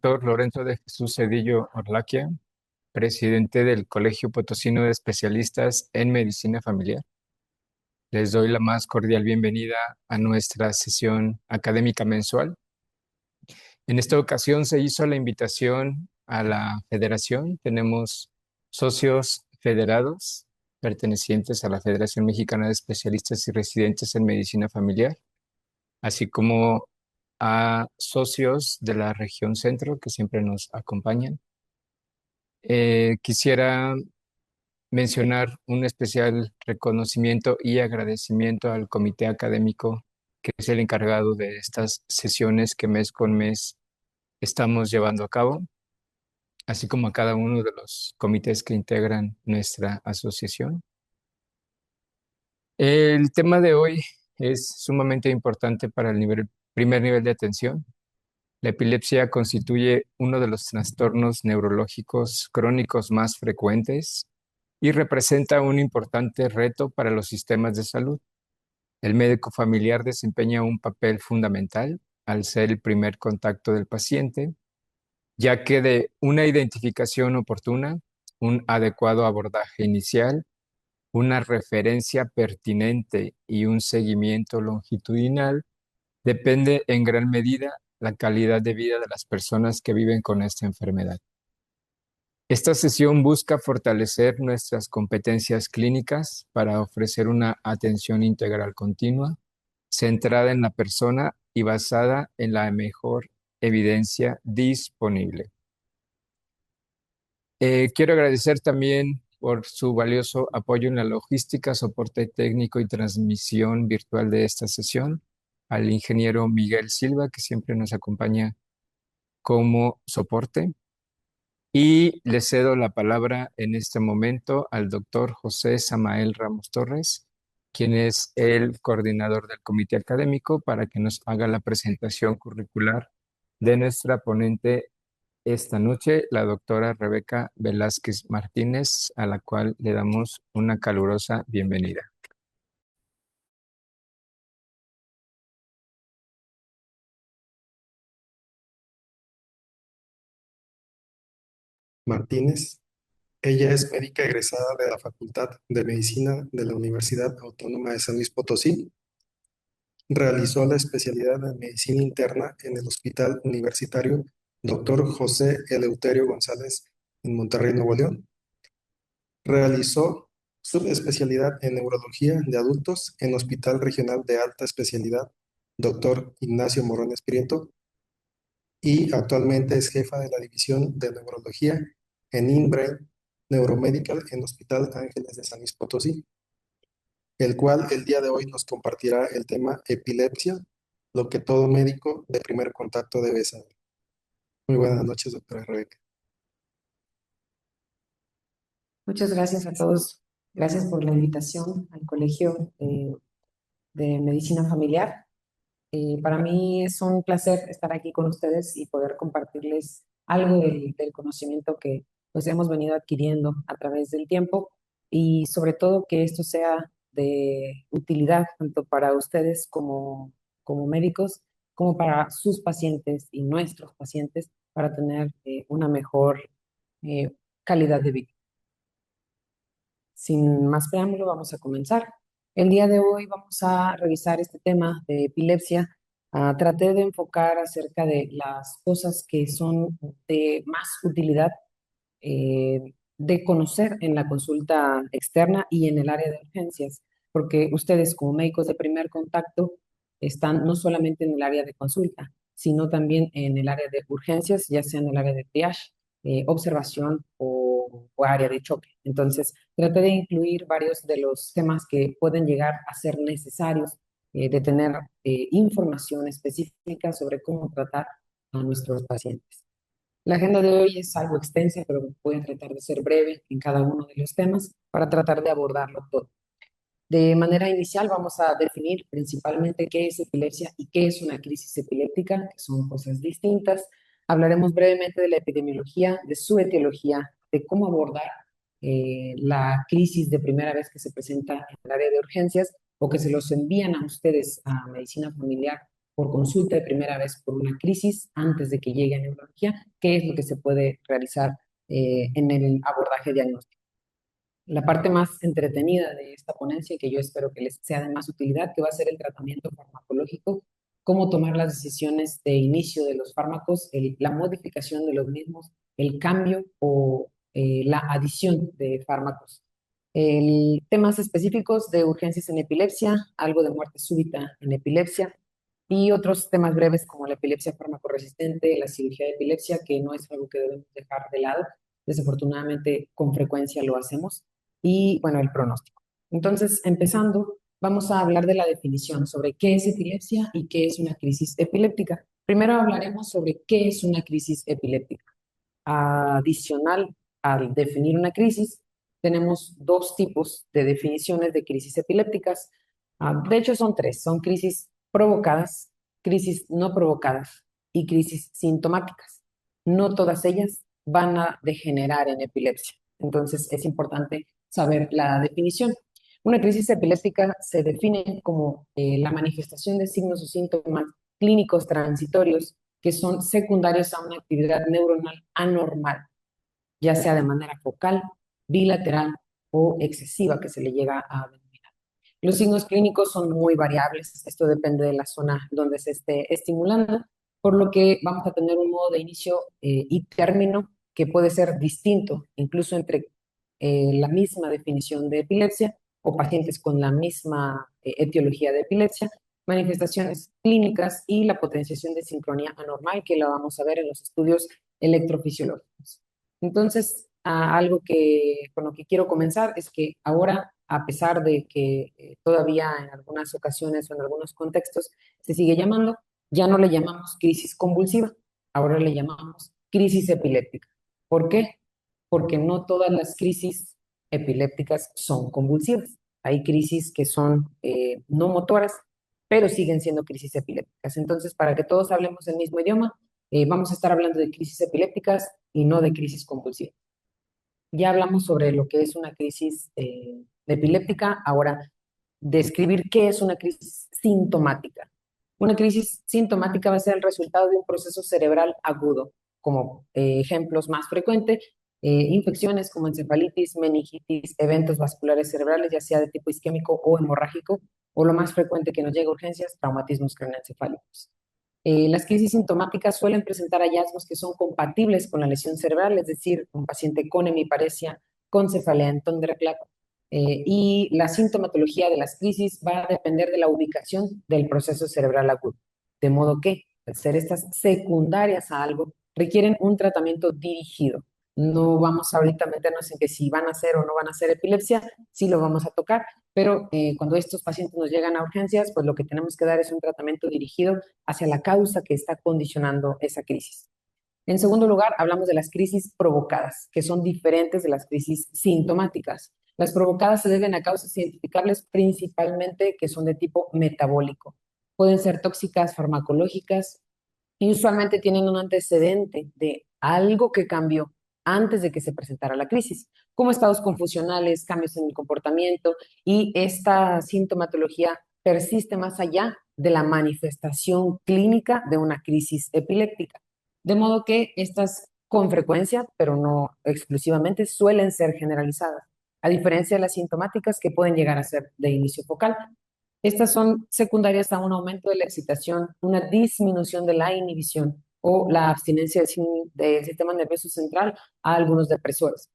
doctor Lorenzo de Jesús Cedillo Orlaquia, presidente del Colegio Potosino de Especialistas en Medicina Familiar. Les doy la más cordial bienvenida a nuestra sesión académica mensual. En esta ocasión se hizo la invitación a la federación. Tenemos socios federados pertenecientes a la Federación Mexicana de Especialistas y Residentes en Medicina Familiar, así como a socios de la región centro que siempre nos acompañan. Quisiera mencionar un especial reconocimiento y agradecimiento al comité académico, que es el encargado de estas sesiones que mes con mes estamos llevando a cabo, así como a cada uno de los comités que integran nuestra asociación. El tema de hoy es sumamente importante para el primer nivel de atención. La epilepsia constituye uno de los trastornos neurológicos crónicos más frecuentes y representa un importante reto para los sistemas de salud. El médico familiar desempeña un papel fundamental al ser el primer contacto del paciente, ya que de una identificación oportuna, un adecuado abordaje inicial, una referencia pertinente y un seguimiento longitudinal depende en gran medida la calidad de vida de las personas que viven con esta enfermedad. Esta sesión busca fortalecer nuestras competencias clínicas para ofrecer una atención integral continua, centrada en la persona y basada en la mejor evidencia disponible. Quiero agradecer también por su valioso apoyo en la logística, soporte técnico y transmisión virtual de esta sesión, al ingeniero Miguel Silva, que siempre nos acompaña como soporte. Y le cedo la palabra en este momento al doctor José Samael Ramos Torres, quien es el coordinador del comité académico, para que nos haga la presentación curricular de nuestra ponente esta noche, la doctora Rebeca Velázquez Martínez, a la cual le damos una calurosa bienvenida. Martínez. Ella es médica egresada de la Facultad de Medicina de la Universidad Autónoma de San Luis Potosí. Realizó la especialidad en Medicina Interna en el Hospital Universitario Dr. José Eleuterio González en Monterrey, Nuevo León. Realizó subespecialidad en Neurología de Adultos en Hospital Regional de Alta Especialidad Dr. Ignacio Morones Prieto y actualmente es jefa de la División de Neurología en InBrain Neuromedical en Hospital Ángeles de San Luis Potosí, el cual el día de hoy nos compartirá el tema epilepsia, lo que todo médico de primer contacto debe saber. Muy buenas noches, doctora Rebeca. Muchas gracias a todos. Gracias por la invitación al Colegio de Medicina Familiar. Para mí es un placer estar aquí con ustedes y poder compartirles algo del conocimiento que pues hemos venido adquiriendo a través del tiempo y sobre todo que esto sea de utilidad tanto para ustedes como médicos, como para sus pacientes y nuestros pacientes para tener una mejor eh, calidad de vida. Sin más preámbulo, vamos a comenzar. El día de hoy vamos a revisar este tema de epilepsia. Traté de enfocar acerca de las cosas que son de más utilidad de conocer en la consulta externa y en el área de urgencias, porque ustedes como médicos de primer contacto están no solamente en el área de consulta, sino también en el área de urgencias, ya sea en el área de triage, observación o área de choque. Entonces, traté de incluir varios de los temas que pueden llegar a ser necesarios de tener información específica sobre cómo tratar a nuestros pacientes. La agenda de hoy es algo extensa, pero voy a tratar de ser breve en cada uno de los temas para tratar de abordarlo todo. De manera inicial vamos a definir principalmente qué es epilepsia y qué es una crisis epiléptica, que son cosas distintas. Hablaremos brevemente de la epidemiología, de su etiología, de cómo abordar la crisis de primera vez que se presenta en el área de urgencias o que se los envían a ustedes a medicina familiar por consulta de primera vez por una crisis antes de que llegue a neurología, qué es lo que se puede realizar en el abordaje diagnóstico. La parte más entretenida de esta ponencia, que yo espero que les sea de más utilidad, que va a ser el tratamiento farmacológico, cómo tomar las decisiones de inicio de los fármacos, la modificación de los mismos, el cambio o la adición de fármacos. Temas específicos de urgencias en epilepsia, algo de muerte súbita en epilepsia y otros temas breves como la epilepsia farmacoresistente, la cirugía de epilepsia, que no es algo que debemos dejar de lado. Desafortunadamente, con frecuencia lo hacemos. Y bueno, el pronóstico. Entonces, empezando, vamos a hablar de la definición sobre qué es epilepsia y qué es una crisis epiléptica. Primero hablaremos sobre qué es una crisis epiléptica. Adicional al definir una crisis, tenemos dos tipos de definiciones de crisis epilépticas. De hecho, son tres. Son crisis provocadas, crisis no provocadas y crisis sintomáticas. No todas ellas van a degenerar en epilepsia. Entonces, es importante saber la definición. Una crisis epiléptica se define como la manifestación de signos o síntomas clínicos transitorios que son secundarios a una actividad neuronal anormal, ya sea de manera focal, bilateral o excesiva, que se le llega a denominar. Los signos clínicos son muy variables, esto depende de la zona donde se esté estimulando, por lo que vamos a tener un modo de inicio y término que puede ser distinto, incluso entre la misma definición de epilepsia o pacientes con la misma etiología de epilepsia, manifestaciones clínicas y la potenciación de sincronía anormal, que la vamos a ver en los estudios electrofisiológicos. Entonces, algo con lo que quiero comenzar es que ahora, a pesar de que todavía en algunas ocasiones o en algunos contextos se sigue llamando, ya no le llamamos crisis convulsiva, ahora le llamamos crisis epiléptica. ¿Por qué? Porque no todas las crisis epilépticas son convulsivas. Hay crisis que son no motoras, pero siguen siendo crisis epilépticas. Entonces, para que todos hablemos el mismo idioma, vamos a estar hablando de crisis epilépticas y no de crisis convulsivas. Ya hablamos sobre lo que es una crisis epiléptica, ahora describir qué es una crisis sintomática. Una crisis sintomática va a ser el resultado de un proceso cerebral agudo, como ejemplos más frecuentes, infecciones como encefalitis, meningitis, eventos vasculares cerebrales, ya sea de tipo isquémico o hemorrágico, o lo más frecuente que nos llega a urgencias, traumatismos craneoencefálicos. Las crisis sintomáticas suelen presentar hallazgos que son compatibles con la lesión cerebral, es decir, un paciente con hemiparesia, con cefalea en Thunderclap, y la sintomatología de las crisis va a depender de la ubicación del proceso cerebral agudo. De modo que, al ser estas secundarias a algo, requieren un tratamiento dirigido. No vamos ahorita a meternos en que si van a ser o no van a ser epilepsia, sí lo vamos a tocar, pero cuando estos pacientes nos llegan a urgencias, pues lo que tenemos que dar es un tratamiento dirigido hacia la causa que está condicionando esa crisis. En segundo lugar, hablamos de las crisis provocadas, que son diferentes de las crisis sintomáticas. Las provocadas se deben a causas identificables principalmente que son de tipo metabólico. Pueden ser tóxicas, farmacológicas, y usualmente tienen un antecedente de algo que cambió antes de que se presentara la crisis, como estados confusionales, cambios en el comportamiento, y esta sintomatología persiste más allá de la manifestación clínica de una crisis epiléptica. De modo que estas con frecuencia, pero no exclusivamente, suelen ser generalizadas, a diferencia de las sintomáticas que pueden llegar a ser de inicio focal. Estas son secundarias a un aumento de la excitación, una disminución de la inhibición o la abstinencia del sistema nervioso central a algunos depresores.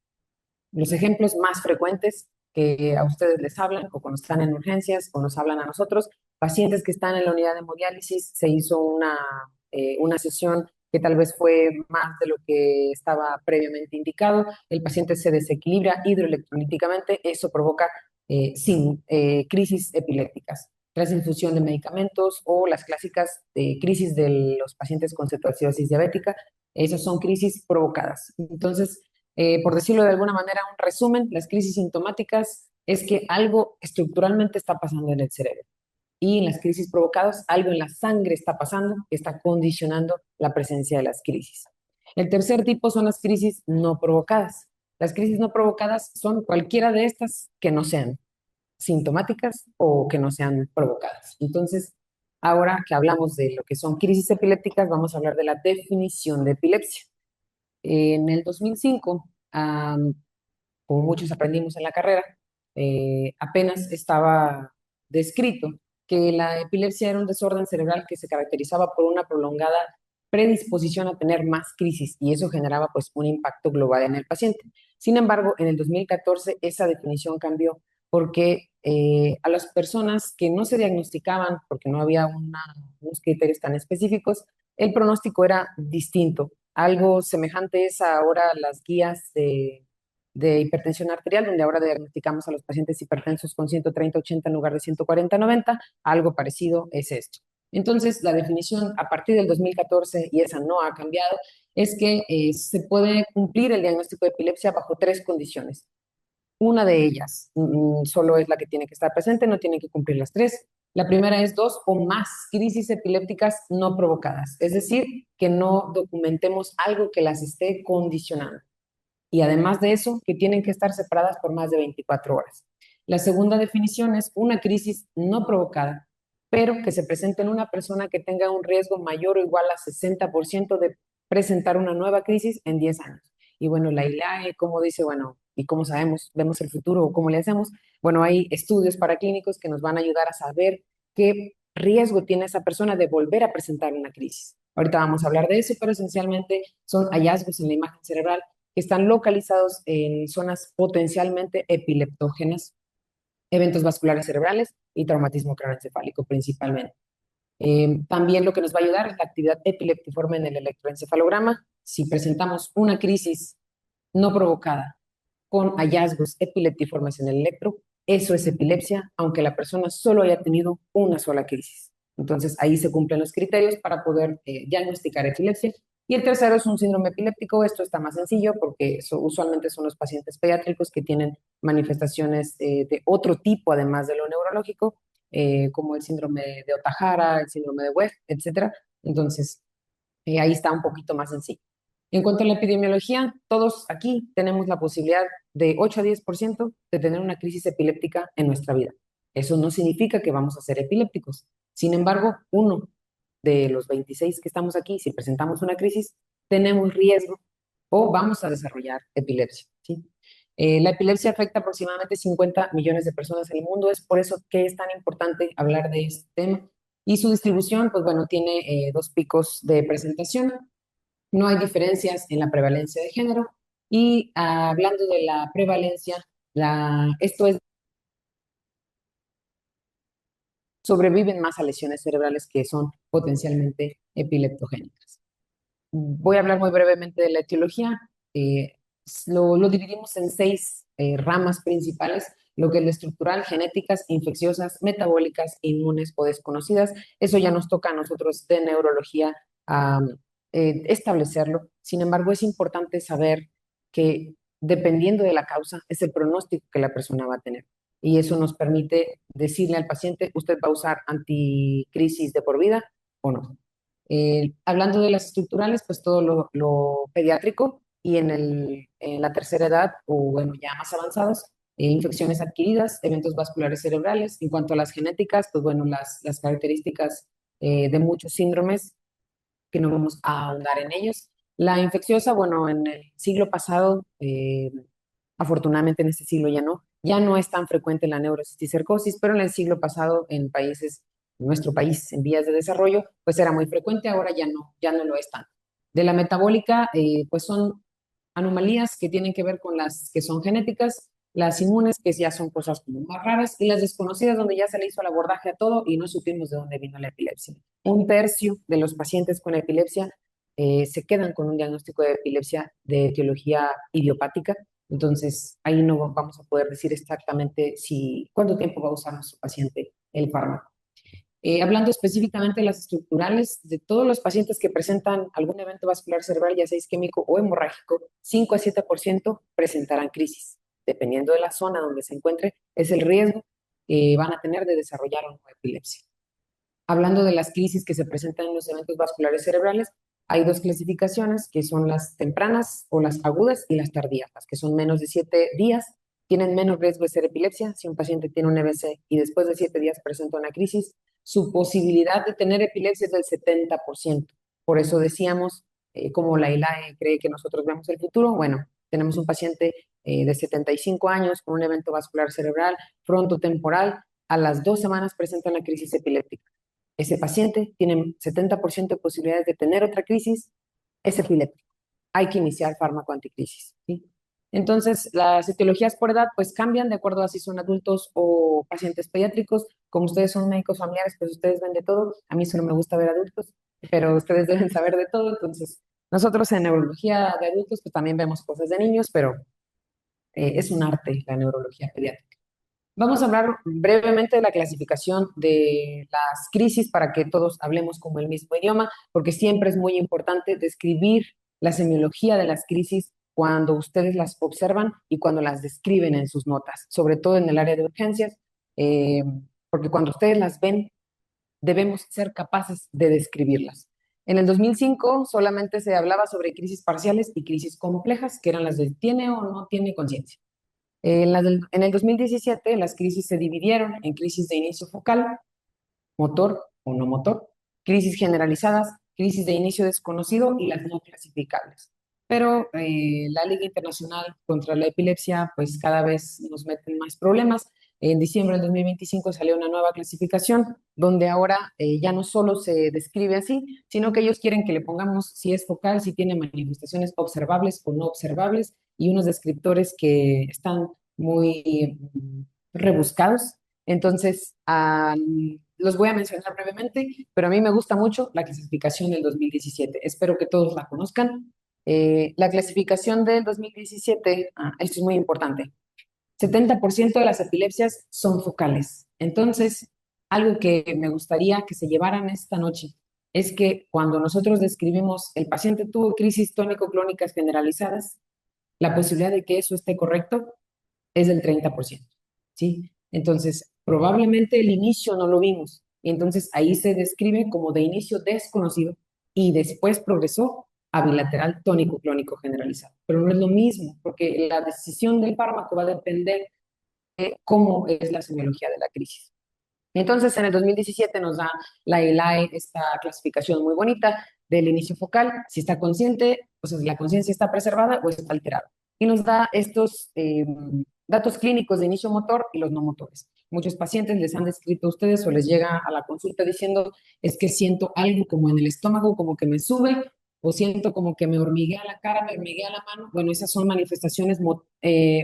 Los ejemplos más frecuentes que a ustedes les hablan o cuando están en urgencias o nos hablan a nosotros, pacientes que están en la unidad de hemodiálisis, se hizo una sesión que tal vez fue más de lo que estaba previamente indicado, el paciente se desequilibra hidroelectrolíticamente, eso provoca crisis epilépticas, tras infusión de medicamentos o las clásicas crisis de los pacientes con cetoacidosis diabética, esas son crisis provocadas. Entonces, por decirlo de alguna manera, un resumen, las crisis sintomáticas es que algo estructuralmente está pasando en el cerebro. Y en las crisis provocadas, algo en la sangre está pasando que está condicionando la presencia de las crisis. El tercer tipo son las crisis no provocadas. Las crisis no provocadas son cualquiera de estas que no sean sintomáticas o que no sean provocadas. Entonces, Ahora que hablamos de lo que son crisis epilépticas, vamos a hablar de la definición de epilepsia. En el 2005, como muchos aprendimos en la carrera, apenas estaba descrito que la epilepsia era un desorden cerebral que se caracterizaba por una prolongada predisposición a tener más crisis y eso generaba pues un impacto global en el paciente. Sin embargo, en el 2014 esa definición cambió porque a las personas que no se diagnosticaban, porque no había unos criterios tan específicos, el pronóstico era distinto. Algo semejante es ahora las guías de hipertensión arterial, donde ahora diagnosticamos a los pacientes hipertensos con 130/80 en lugar de 140/90, algo parecido es esto. Entonces, la definición a partir del 2014, y esa no ha cambiado, es que se puede cumplir el diagnóstico de epilepsia bajo tres condiciones. Una de ellas solo es la que tiene que estar presente, no tiene que cumplir las tres. La primera es 2 o más crisis epilépticas no provocadas, es decir, que no documentemos algo que las esté condicionando. Y además de eso, que tienen que estar separadas por más de 24 horas. La segunda definición es una crisis no provocada, pero que se presente en una persona que tenga un riesgo mayor o igual a 60% de presentar una nueva crisis en 10 años. Y bueno, la ILAE, como dice, bueno, ¿y cómo sabemos? ¿Vemos el futuro o cómo le hacemos? Bueno, hay estudios paraclínicos que nos van a ayudar a saber qué riesgo tiene esa persona de volver a presentar una crisis. Ahorita vamos a hablar de eso, pero esencialmente son hallazgos en la imagen cerebral que están localizados en zonas potencialmente epileptógenas, eventos vasculares cerebrales y traumatismo craneoencefálico principalmente. También lo que nos va a ayudar es la actividad epileptiforme en el electroencefalograma. Si presentamos una crisis no provocada con hallazgos epileptiformes en el electro, eso es epilepsia, aunque la persona solo haya tenido una sola crisis. Entonces, ahí se cumplen los criterios para poder diagnosticar epilepsia. Y el tercero es un síndrome epiléptico. Esto está más sencillo porque usualmente son los pacientes pediátricos que tienen manifestaciones de otro tipo, además de lo neurológico, como el síndrome de Ohtahara, el síndrome de West, etcétera. Entonces, ahí está un poquito más sencillo. En cuanto a la epidemiología, todos aquí tenemos la posibilidad de 8 a 10% de tener una crisis epiléptica en nuestra vida. Eso no significa que vamos a ser epilépticos. Sin embargo, uno de los 26 que estamos aquí, si presentamos una crisis, tenemos riesgo o vamos a desarrollar epilepsia, ¿sí? La epilepsia afecta aproximadamente 50 millones de personas en el mundo, es por eso que es tan importante hablar de este tema. Y su distribución, pues bueno, tiene dos picos de presentación. No hay diferencias en la prevalencia de género. Y hablando de la prevalencia, esto es, sobreviven más a lesiones cerebrales que son potencialmente epileptogénicas. Voy a hablar muy brevemente de la etiología. Eh, lo dividimos en 6 ramas principales, lo que es lo estructural, genéticas, infecciosas, metabólicas, inmunes o desconocidas. Eso ya nos toca a nosotros de neurología establecerlo. Sin embargo, es importante saber que dependiendo de la causa, es el pronóstico que la persona va a tener. Y eso nos permite decirle al paciente, usted va a usar anticrisis de por vida o no. Hablando de las estructurales, pues todo lo pediátrico y en la tercera edad o bueno, ya más avanzados, infecciones adquiridas, eventos vasculares cerebrales. En cuanto a las genéticas, pues bueno, las características de muchos síndromes que no vamos a ahondar en ellos. La infecciosa, bueno, en el siglo pasado, afortunadamente en este siglo ya no es tan frecuente la neurocisticercosis, pero en el siglo pasado en países, en nuestro país en vías de desarrollo, pues era muy frecuente, ahora ya no lo es tanto. De la metabólica, pues son anomalías que tienen que ver con las que son genéticas, las inmunes, que ya son cosas como más raras, y las desconocidas, donde ya se le hizo el abordaje a todo y no supimos de dónde vino la epilepsia. Un tercio de los pacientes con epilepsia se quedan con un diagnóstico de epilepsia de etiología idiopática, entonces ahí no vamos a poder decir exactamente cuánto tiempo va a usar nuestro paciente el fármaco. Hablando específicamente de las estructurales, de todos los pacientes que presentan algún evento vascular cerebral, ya sea isquémico o hemorrágico, 5 a 7% presentarán crisis. Dependiendo de la zona donde se encuentre, es el riesgo que van a tener de desarrollar una epilepsia. Hablando de las crisis que se presentan en los eventos vasculares cerebrales, hay 2 clasificaciones, que son las tempranas o las agudas y las tardías. Las que son menos de 7 días tienen menos riesgo de ser epilepsia. Si un paciente tiene un EBC y después de 7 días presenta una crisis, su posibilidad de tener epilepsia es del 70%. Por eso decíamos, como la ILAE cree que nosotros vemos el futuro, bueno, tenemos un paciente de 75 años con un evento vascular cerebral frontotemporal, a las 2 semanas presenta una crisis epiléptica. Ese paciente tiene 70% de posibilidades de tener otra crisis, es epiléptico. Hay que iniciar fármaco anticrisis, ¿sí? Entonces, las etiologías por edad pues cambian de acuerdo a si son adultos o pacientes pediátricos. Como ustedes son médicos familiares, pues ustedes ven de todo. A mí solo me gusta ver adultos, pero ustedes deben saber de todo. Entonces, nosotros en neurología de adultos pues también vemos cosas de niños, pero es un arte la neurología pediátrica. Vamos a hablar brevemente de la clasificación de las crisis para que todos hablemos como el mismo idioma, porque siempre es muy importante describir la semiología de las crisis cuando ustedes las observan y cuando las describen en sus notas, sobre todo en el área de urgencias, eh, porque cuando ustedes las ven, debemos ser capaces de describirlas. En el 2005 solamente se hablaba sobre crisis parciales y crisis complejas, que eran las de tiene o no tiene conciencia. En el 2017 las crisis se dividieron en crisis de inicio focal, motor o no motor, crisis generalizadas, crisis de inicio desconocido y las no clasificables. Pero la Liga Internacional contra la Epilepsia pues cada vez nos meten más problemas. En diciembre del 2025 salió una nueva clasificación donde ahora ya no solo se describe así, sino que ellos quieren que le pongamos si es focal, si tiene manifestaciones observables o no observables y unos descriptores que están muy rebuscados. Entonces, los voy a mencionar brevemente, pero a mí me gusta mucho la clasificación del 2017. Espero que todos la conozcan. La clasificación del 2017, esto es muy importante. 70% de las epilepsias son focales. Entonces, algo que me gustaría que se llevaran esta noche es que cuando nosotros describimos el paciente tuvo crisis tónico-clónicas generalizadas, la posibilidad de que eso esté correcto es del 30%, ¿sí? Entonces, probablemente el inicio no lo vimos. Y entonces ahí se describe como de inicio desconocido y después progresó a bilateral tónico-clónico generalizado. Pero no es lo mismo, porque la decisión del fármaco va a depender de cómo es la semiología de la crisis. Entonces, en el 2017 nos da la ELAE esta clasificación muy bonita del inicio focal, si está consciente, o sea, si la conciencia está preservada o está alterada. Y nos da estos datos clínicos de inicio motor y los no motores. Muchos pacientes les han descrito a ustedes o les llega a la consulta diciendo, es que siento algo como en el estómago, como que me sube, o siento como que me hormiguea la cara, me hormiguea la mano. Bueno, esas son manifestaciones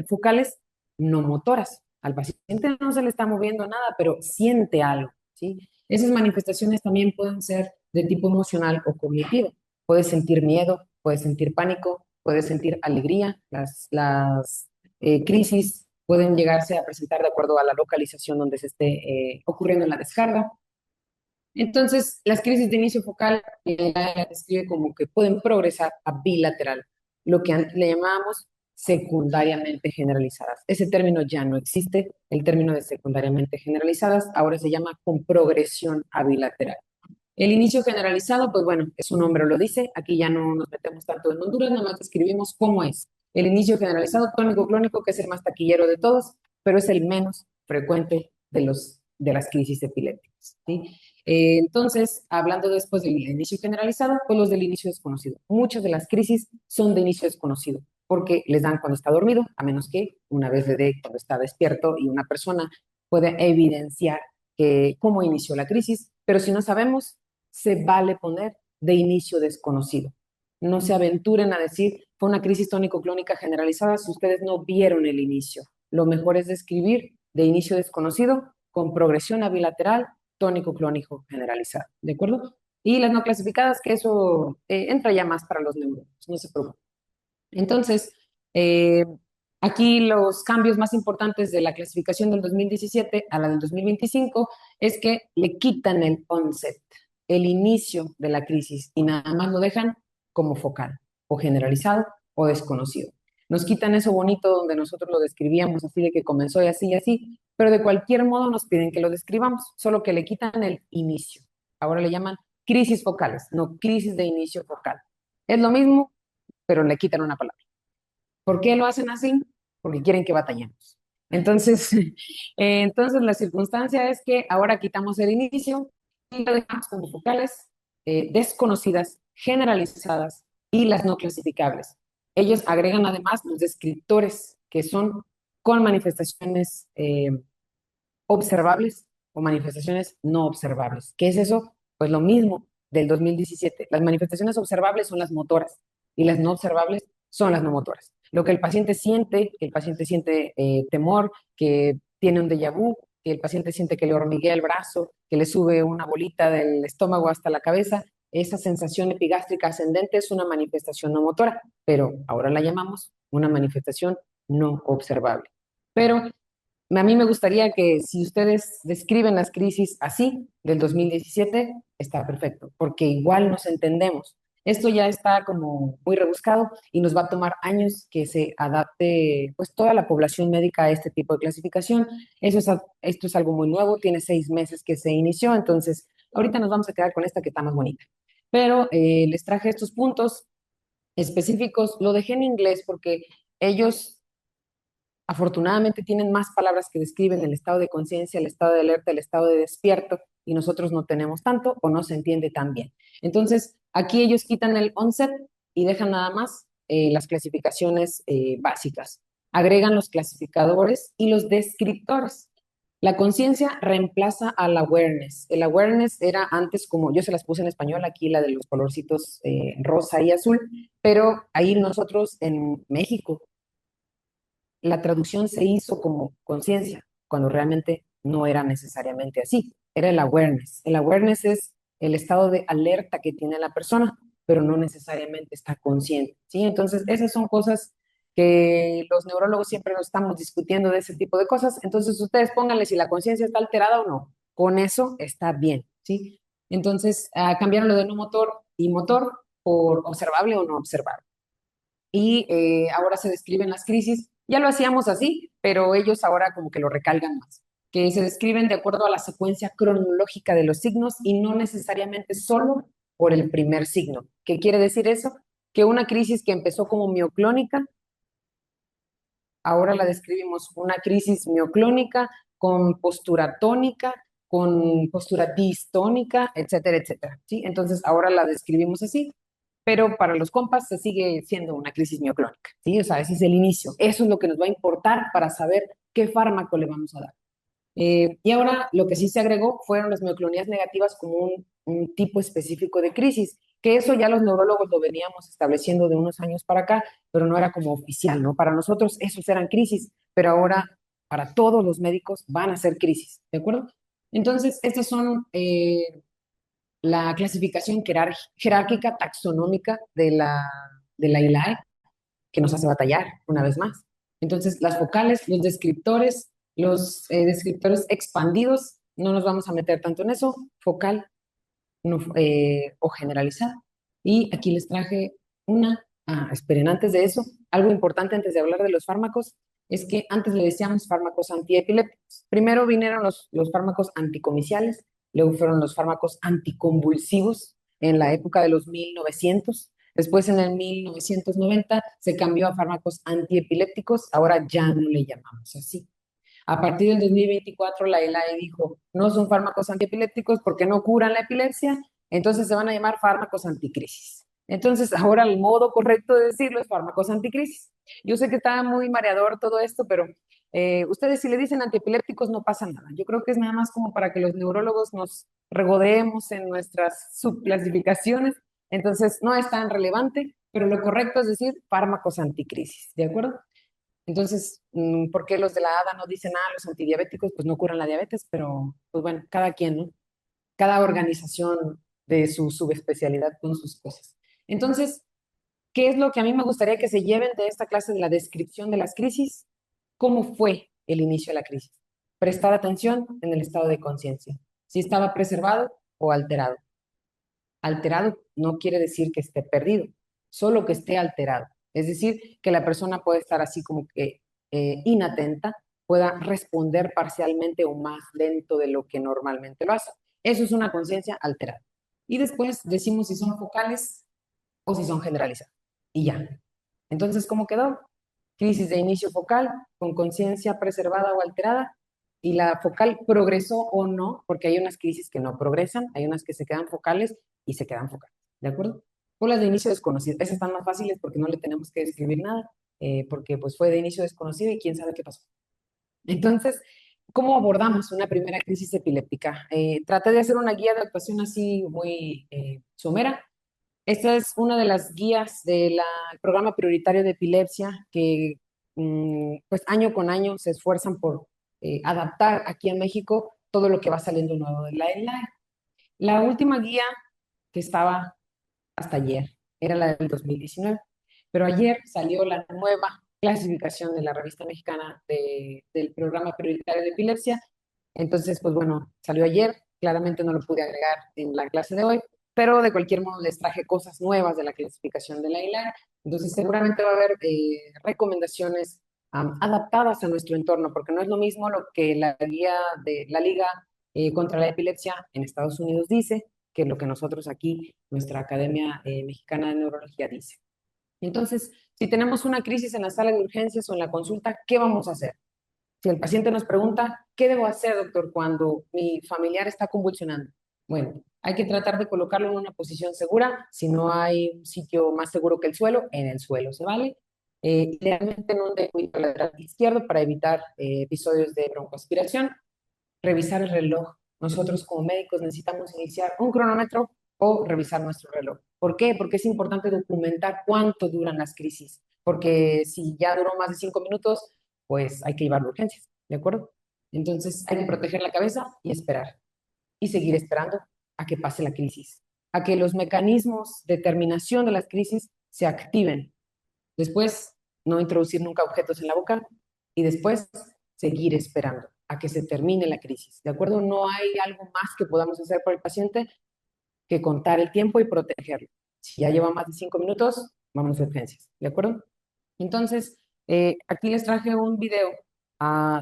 focales no motoras. Al paciente no se le está moviendo nada, pero siente algo, ¿sí? Esas manifestaciones también pueden ser de tipo emocional o cognitivo. Puedes sentir miedo, puedes sentir pánico, puedes sentir alegría. Las crisis pueden llegarse a presentar de acuerdo a la localización donde se esté ocurriendo la descarga. Entonces, las crisis de inicio focal describe como que pueden progresar a bilateral, lo que antes le llamábamos secundariamente generalizadas. Ese término ya no existe, el término de secundariamente generalizadas ahora se llama con progresión a bilateral. El inicio generalizado, pues bueno, su nombre lo dice, aquí ya no nos metemos tanto en Honduras, nada más describimos cómo es. El inicio generalizado tónico-clónico, que es el más taquillero de todos, pero es el menos frecuente de las crisis epilépticas, ¿sí? Entonces, hablando después del inicio generalizado, pues los del inicio desconocido. Muchas de las crisis son de inicio desconocido, porque les dan cuando está dormido, a menos que una vez le dé cuando está despierto y una persona puede evidenciar cómo inició la crisis, pero si no sabemos, se vale poner de inicio desconocido. No se aventuren a decir fue una crisis tónico-clónica generalizada si ustedes no vieron el inicio. Lo mejor es describir de inicio desconocido con progresión a bilateral tónico-clónico generalizado, ¿de acuerdo? Y las no clasificadas, que eso entra ya más para los neurólogos, no se preocupen. Entonces, aquí los cambios más importantes de la clasificación del 2017 a la del 2025 es que le quitan el onset, el inicio de la crisis, y nada más lo dejan como focal, o generalizado, o desconocido. Nos quitan eso bonito donde nosotros lo describíamos así de que comenzó y así, pero de cualquier modo nos piden que lo describamos, solo que le quitan el inicio. Ahora le llaman crisis focales, no crisis de inicio focal. Es lo mismo, pero le quitan una palabra. ¿Por qué lo hacen así? Porque quieren que batallemos. Entonces, entonces la circunstancia es que ahora quitamos el inicio y lo dejamos como focales desconocidas, generalizadas y las no clasificables. Ellos agregan además los descriptores que son con manifestaciones observables o manifestaciones no observables. ¿Qué es eso? Pues lo mismo del 2017. Las manifestaciones observables son las motoras y las no observables son las no motoras. Lo que el paciente siente temor, que tiene un déjà vu, que el paciente siente que le hormiguea el brazo, que le sube una bolita del estómago hasta la cabeza, esa sensación epigástrica ascendente es una manifestación no motora, pero ahora la llamamos una manifestación no observable. Pero a mí me gustaría que si ustedes describen las crisis así del 2017, está perfecto, porque igual nos entendemos. Esto ya está como muy rebuscado y nos va a tomar años que se adapte pues toda la población médica a este tipo de clasificación. Esto es algo muy nuevo, tiene 6 meses que se inició, entonces ahorita nos vamos a quedar con esta que está más bonita. Pero les traje estos puntos específicos, lo dejé en inglés porque ellos afortunadamente tienen más palabras que describen el estado de conciencia, el estado de alerta, el estado de despierto, y nosotros no tenemos tanto o no se entiende tan bien. Entonces, aquí ellos quitan el onset y dejan nada más las clasificaciones básicas. Agregan los clasificadores y los descriptores. La conciencia reemplaza al awareness. El awareness era antes como, yo se las puse en español, aquí la de los colorcitos rosa y azul, pero ahí nosotros en México la traducción se hizo como conciencia, cuando realmente no era necesariamente así, era el awareness. El awareness es el estado de alerta que tiene la persona, pero no necesariamente está consciente, ¿sí? Entonces, esas son cosas que los neurólogos siempre nos estamos discutiendo de ese tipo de cosas. Entonces, ustedes pónganle si la conciencia está alterada o no. Con eso está bien, ¿sí? Entonces, cambiaron lo de no motor y motor por observable o no observable y ahora se describen las crisis. Ya lo hacíamos así, pero ellos ahora como que lo recalcan más, que se describen de acuerdo a la secuencia cronológica de los signos y no necesariamente solo por el primer signo. ¿Qué quiere decir eso? Que una crisis que empezó como mioclónica, ahora la describimos una crisis mioclónica con postura tónica, con postura distónica, etcétera, etcétera. ¿Sí? Entonces ahora la describimos así, pero para los compas se sigue siendo una crisis mioclónica, ¿sí? O sea, ese es el inicio. Eso es lo que nos va a importar para saber qué fármaco le vamos a dar. Y ahora lo que sí se agregó fueron las mioclonías negativas como un tipo específico de crisis, que eso ya los neurólogos lo veníamos estableciendo de unos años para acá, pero no era como oficial, ¿no? Para nosotros esos eran crisis, pero ahora para todos los médicos van a ser crisis, ¿de acuerdo? Entonces, estas son la clasificación jerárquica taxonómica de la ILAE, que nos hace batallar una vez más. Entonces, las focales, los descriptores expandidos, no nos vamos a meter tanto en eso, focal no, o generalizada. Y aquí les traje esperen, antes de eso, algo importante antes de hablar de los fármacos, es que antes le decíamos fármacos antiepilépticos. Primero vinieron los fármacos anticomiciales, luego fueron los fármacos anticonvulsivos en la época de los 1900. Después, en el 1990, se cambió a fármacos antiepilépticos, ahora ya no le llamamos así. A partir del 2024, la ELAE dijo, no son fármacos antiepilépticos porque no curan la epilepsia, entonces se van a llamar fármacos anticrisis. Entonces, ahora el modo correcto de decirlo es fármacos anticrisis. Yo sé que está muy mareador todo esto, pero ustedes si le dicen antiepilépticos no pasa nada. Yo creo que es nada más como para que los neurólogos nos regodeemos en nuestras subclasificaciones. Entonces, no es tan relevante, pero lo correcto es decir fármacos anticrisis, ¿de acuerdo? Entonces, ¿por qué los de la ADA no dicen, los antidiabéticos pues no curan la diabetes? Pero, pues bueno, cada quien, ¿no? Cada organización de su subespecialidad con sus cosas. Entonces, ¿qué es lo que a mí me gustaría que se lleven de esta clase de la descripción de las crisis? ¿Cómo fue el inicio de la crisis? Prestar atención en el estado de conciencia. Si estaba preservado o alterado. Alterado no quiere decir que esté perdido, solo que esté alterado. Es decir, que la persona puede estar así como que inatenta, pueda responder parcialmente o más lento de lo que normalmente lo hace. Eso es una conciencia alterada. Y después decimos si son focales o si son generalizadas. Y ya. Entonces, ¿cómo quedó? crisis de inicio focal con conciencia preservada o alterada, y la focal progresó o no, porque hay unas crisis que no progresan, hay unas que se quedan focales y se quedan focales, ¿de acuerdo? O las de inicio desconocido, esas están más fáciles porque no le tenemos que describir nada, porque pues fue de inicio desconocido y quién sabe qué pasó. Entonces, ¿cómo abordamos una primera crisis epiléptica? Traté de hacer una guía de actuación así muy somera. Esta es una de las guías del programa prioritario de epilepsia que pues año con año se esfuerzan por adaptar aquí en México todo lo que va saliendo nuevo de la ELA. La última guía que estaba hasta ayer era la del 2019, pero ayer salió la nueva clasificación de la revista mexicana del programa prioritario de epilepsia. Entonces, pues bueno, salió ayer, claramente no lo pude agregar en la clase de hoy, pero de cualquier modo les traje cosas nuevas de la clasificación de la ILAR. Entonces, seguramente va a haber recomendaciones adaptadas a nuestro entorno, porque no es lo mismo lo que la guía de la Liga contra la Epilepsia en Estados Unidos dice, que lo que nosotros aquí, nuestra Academia Mexicana de Neurología dice. Entonces, si tenemos una crisis en la sala de urgencias o en la consulta, ¿qué vamos a hacer? Si el paciente nos pregunta, ¿qué debo hacer, doctor, cuando mi familiar está convulsionando? Bueno, hay que tratar de colocarlo en una posición segura. Si no hay un sitio más seguro que el suelo, en el suelo se vale. Idealmente en un decúbito lateral izquierdo para evitar episodios de broncoaspiración. Revisar el reloj. Nosotros como médicos necesitamos iniciar un cronómetro o revisar nuestro reloj. ¿Por qué? Porque es importante documentar cuánto duran las crisis. Porque si ya duró más de 5 minutos, pues hay que llevarlo a urgencias, ¿de acuerdo? Entonces hay que proteger la cabeza y esperar. Y seguir esperando a que pase la crisis. A que los mecanismos de terminación de las crisis se activen. Después, no introducir nunca objetos en la boca. Y después, seguir esperando a que se termine la crisis, ¿de acuerdo? No hay algo más que podamos hacer por el paciente que contar el tiempo y protegerlo. Si ya lleva más de 5 minutos, vamos a urgencias, ¿de acuerdo? Entonces, aquí les traje un video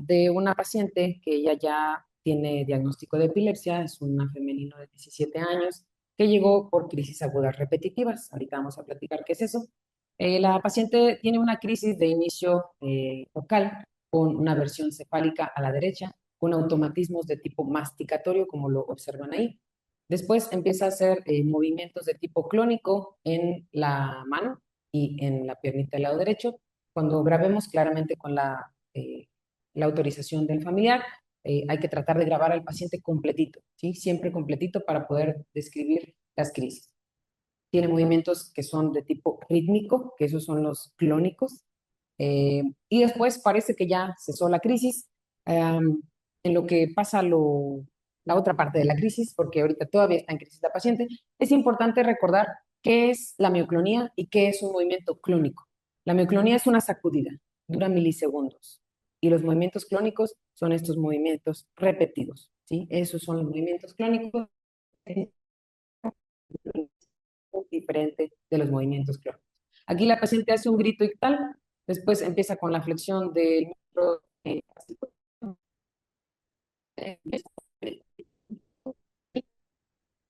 de una paciente que ella ya tiene diagnóstico de epilepsia, es una femenino de 17 años que llegó por crisis agudas repetitivas. Ahorita vamos a platicar qué es eso. La paciente tiene una crisis de inicio focal con una versión cefálica a la derecha, con automatismos de tipo masticatorio, como lo observan ahí. Después empieza a hacer movimientos de tipo clónico en la mano y en la piernita del lado derecho. Cuando grabemos claramente con la autorización del familiar, hay que tratar de grabar al paciente completito, ¿sí? Siempre completito para poder describir las crisis. Tiene movimientos que son de tipo rítmico, que esos son los clónicos. Y después parece que ya cesó la crisis. En lo que pasa la otra parte de la crisis, porque ahorita todavía está en crisis la paciente, es importante recordar qué es la mioclonía y qué es un movimiento clónico. La mioclonía es una sacudida, dura milisegundos. Y los movimientos clónicos son estos movimientos repetidos, ¿sí? Esos son los movimientos clónicos diferente de los movimientos clónicos. Aquí la paciente hace un grito ictal, después empieza con la flexión del miembro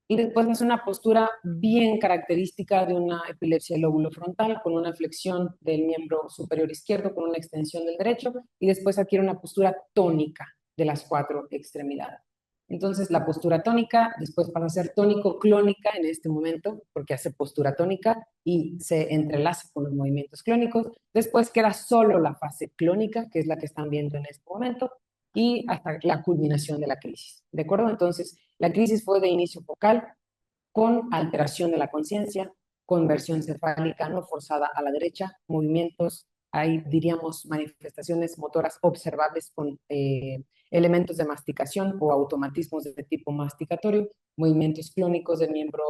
y después hace una postura bien característica de una epilepsia del lóbulo frontal, con una flexión del miembro superior izquierdo, con una extensión del derecho, y después adquiere una postura tónica de las 4 extremidades. Entonces, la postura tónica, después pasa a ser tónico-clónica en este momento, porque hace postura tónica y se entrelaza con los movimientos clónicos. Después queda solo la fase clónica, que es la que están viendo en este momento, y hasta la culminación de la crisis. ¿De acuerdo? Entonces, la crisis fue de inicio focal, con alteración de la conciencia, conversión cefálica no forzada a la derecha, movimientos, hay, diríamos, manifestaciones motoras observables con elementos de masticación o automatismos de tipo masticatorio, movimientos clónicos del miembro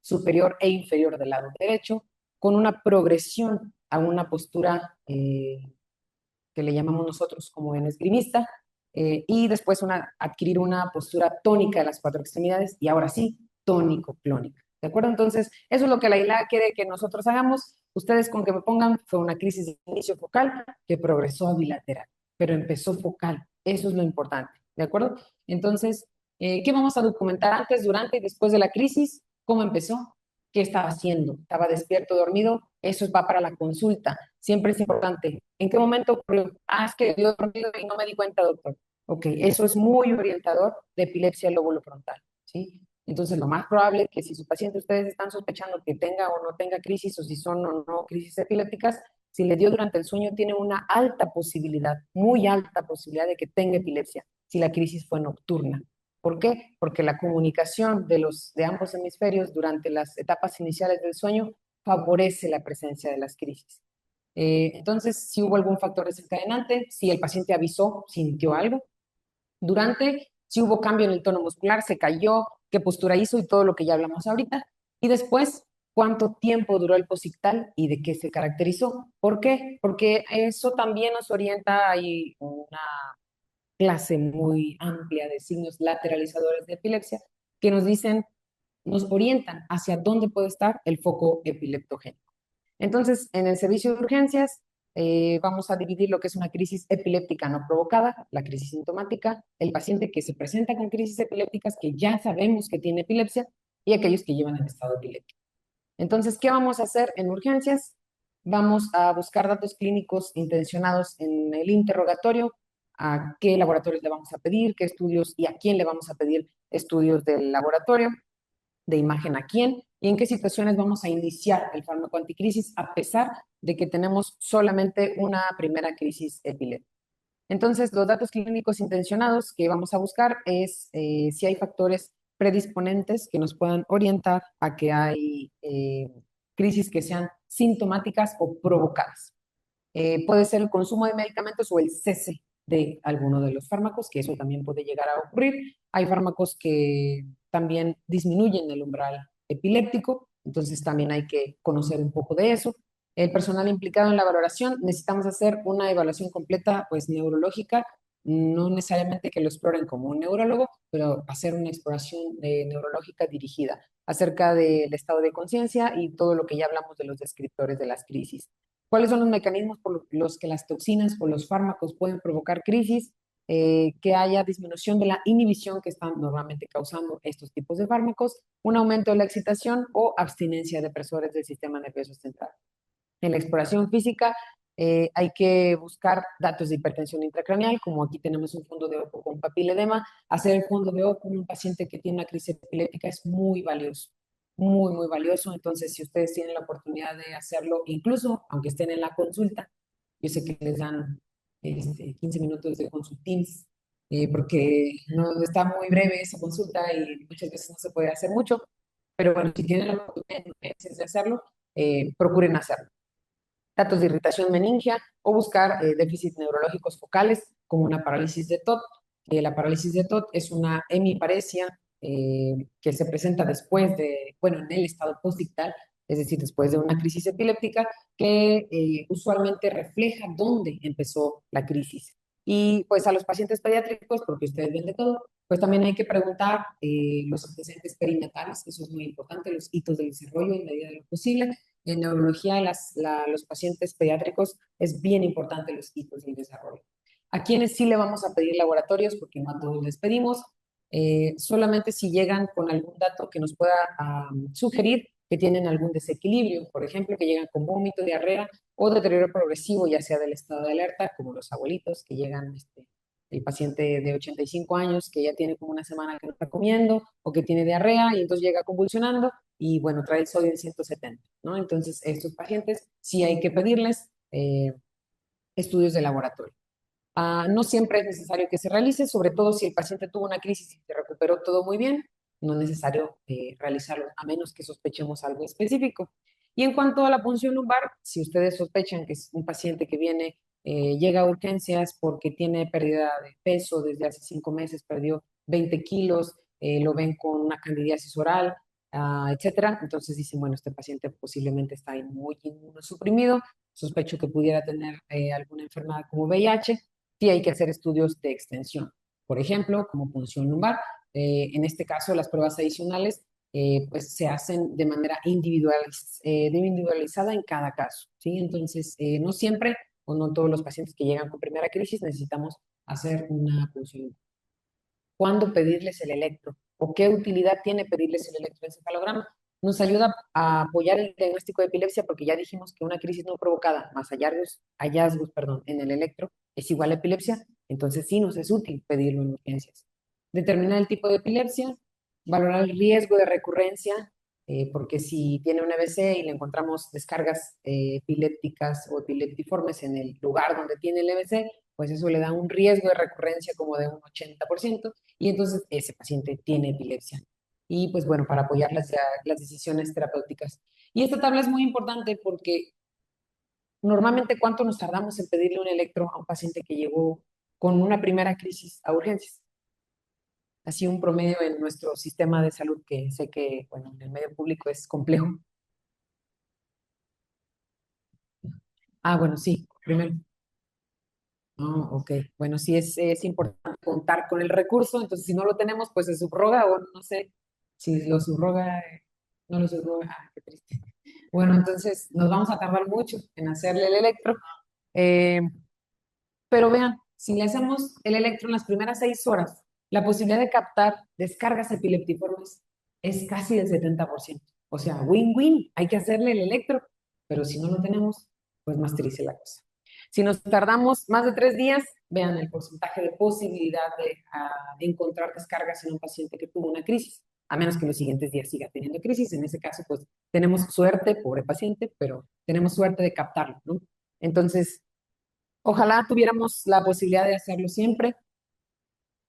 superior e inferior del lado derecho, con una progresión a una postura que le llamamos nosotros como en esgrimista, y después adquirir una postura tónica de las 4 extremidades y ahora sí, tónico-clónica. ¿De acuerdo? Entonces, eso es lo que la ILA quiere que nosotros hagamos. Ustedes con que me pongan, fue una crisis de inicio focal que progresó a bilateral, pero empezó focal. Eso es lo importante. ¿De acuerdo? Entonces, ¿qué vamos a documentar antes, durante y después de la crisis? ¿Cómo empezó? ¿Qué estaba haciendo? ¿Estaba despierto, dormido? Eso va para la consulta. Siempre es importante. ¿En qué momento ocurrió? Ah, es que dio dormido y no me di cuenta, doctor. Ok, eso es muy orientador de epilepsia del lóbulo frontal, ¿sí? Entonces, lo más probable es que si su paciente ustedes están sospechando que tenga o no tenga crisis, o si son o no crisis epilépticas, si le dio durante el sueño, tiene una alta posibilidad, muy alta posibilidad de que tenga epilepsia, si la crisis fue nocturna. ¿Por qué? Porque la comunicación de ambos hemisferios durante las etapas iniciales del sueño favorece la presencia de las crisis. Entonces, si hubo algún factor desencadenante, si el paciente avisó, sintió algo, durante, si hubo cambio en el tono muscular, se cayó, qué postura hizo y todo lo que ya hablamos ahorita. Y después, cuánto tiempo duró el posictal y de qué se caracterizó. ¿Por qué? Porque eso también nos orienta, hay una clase muy amplia de signos lateralizadores de epilepsia que nos dicen, nos orientan hacia dónde puede estar el foco epileptogénico. Entonces, en el servicio de urgencias, vamos a dividir lo que es una crisis epiléptica no provocada, la crisis sintomática, el paciente que se presenta con crisis epilépticas que ya sabemos que tiene epilepsia y aquellos que llevan el estado epiléptico. Entonces, ¿qué vamos a hacer en urgencias? Vamos a buscar datos clínicos intencionados en el interrogatorio, a qué laboratorios le vamos a pedir, qué estudios y a quién le vamos a pedir estudios del laboratorio, de imagen a quién y en qué situaciones vamos a iniciar el fármaco anticrisis a pesar de que tenemos solamente una primera crisis epiléptica. Entonces, los datos clínicos intencionados que vamos a buscar es si hay factores predisponentes que nos puedan orientar a que hay crisis que sean sintomáticas o provocadas. Puede ser el consumo de medicamentos o el cese de alguno de los fármacos, que eso también puede llegar a ocurrir. Hay fármacos que también disminuyen el umbral epiléptico, entonces también hay que conocer un poco de eso. El personal implicado en la valoración, necesitamos hacer una evaluación completa, pues neurológica, no necesariamente que lo exploren como un neurólogo, pero hacer una exploración neurológica dirigida acerca del estado de conciencia y todo lo que ya hablamos de los descriptores de las crisis. ¿Cuáles son los mecanismos por los que las toxinas o los fármacos pueden provocar crisis? Que haya disminución de la inhibición que están normalmente causando estos tipos de fármacos, un aumento de la excitación o abstinencia de depresores del sistema nervioso central. En la exploración física hay que buscar datos de hipertensión intracraneal, como aquí tenemos un fondo de ojo con papiledema. Hacer el fondo de ojo en un paciente que tiene una crisis epiléptica es muy valioso, muy, muy valioso. Entonces, si ustedes tienen la oportunidad de hacerlo, incluso aunque estén en la consulta, yo sé que les dan 15 minutos de consultings, porque no está muy breve esa consulta y muchas veces no se puede hacer mucho, pero bueno, si tienen la oportunidad de hacerlo, procuren hacerlo. Datos de irritación meningia o buscar déficits neurológicos focales como una parálisis de TOT. La parálisis de TOT es una hemiparesia que se presenta después de, bueno, en el estado postictal, es decir, después de una crisis epiléptica, que usualmente refleja dónde empezó la crisis. Y pues a los pacientes pediátricos, porque ustedes ven de todo, pues también hay que preguntar los antecedentes perinatales, eso es muy importante, los hitos del desarrollo en medida de lo posible. En neurología, los pacientes pediátricos es bien importante los hitos del desarrollo. A quienes sí le vamos a pedir laboratorios, porque no a todos les pedimos, solamente si llegan con algún dato que nos pueda sugerir que tienen algún desequilibrio, por ejemplo, que llegan con vómito, diarrea o deterioro progresivo, ya sea del estado de alerta, como los abuelitos que llegan, el paciente de 85 años que ya tiene como una semana que no está comiendo o que tiene diarrea y entonces llega convulsionando y bueno, trae el sodio en 170, ¿no? Entonces, estos pacientes sí hay que pedirles estudios de laboratorio. No siempre es necesario que se realice, sobre todo si el paciente tuvo una crisis y se recuperó todo muy bien, no es necesario realizarlo, a menos que sospechemos algo específico. Y en cuanto a la punción lumbar, si ustedes sospechan que es un paciente que viene, llega a urgencias porque tiene pérdida de peso desde hace 5 meses, perdió 20 kilos, lo ven con una candidiasis oral, etcétera, entonces dicen, bueno, este paciente posiblemente está muy inmunosuprimido, sospecho que pudiera tener alguna enfermedad como VIH, sí hay que hacer estudios de extensión, por ejemplo, como punción lumbar. En este caso, las pruebas adicionales pues se hacen de manera individualizada en cada caso, ¿sí? Entonces, no siempre o no todos los pacientes que llegan con primera crisis necesitamos hacer una punción lumbar. ¿Cuándo pedirles el electro? ¿O qué utilidad tiene pedirles el electroencefalograma? nos ayuda a apoyar el diagnóstico de epilepsia porque ya dijimos que una crisis no provocada más hallazgos, perdón, en el electro es igual a epilepsia, entonces sí nos es útil pedirlo en urgencias. Determinar el tipo de epilepsia, valorar el riesgo de recurrencia, porque si tiene un EBC y le encontramos descargas epilépticas o epileptiformes en el lugar donde tiene el EBC, pues eso le da un riesgo de recurrencia como de un 80%, y entonces ese paciente tiene epilepsia. Y pues bueno, para apoyar las decisiones terapéuticas. Y esta tabla es muy importante porque normalmente cuánto nos tardamos en pedirle un electro a un paciente que llegó con una primera crisis a urgencias. Así un promedio en nuestro sistema de salud, que sé que, bueno, en el medio público es complejo. Ah, bueno, sí, primero. Ah, ok. Bueno, sí es importante contar con el recurso, entonces si no lo tenemos, pues se subroga o no sé si lo subroga, no lo subroga, ah, qué triste. Bueno, entonces nos vamos a tardar mucho en hacerle el electro, eh, pero vean, si le hacemos el electro en las primeras 6 horas, la posibilidad de captar descargas epileptiformes es casi del 70%. O sea, win-win, hay que hacerle el electro, pero si no lo tenemos, pues más triste la cosa. Si nos tardamos más de 3 días, vean el porcentaje de posibilidad de encontrar descargas en un paciente que tuvo una crisis, a menos que los siguientes días siga teniendo crisis. En ese caso, pues tenemos suerte, pobre paciente, pero tenemos suerte de captarlo, ¿no? Entonces, ojalá tuviéramos la posibilidad de hacerlo siempre.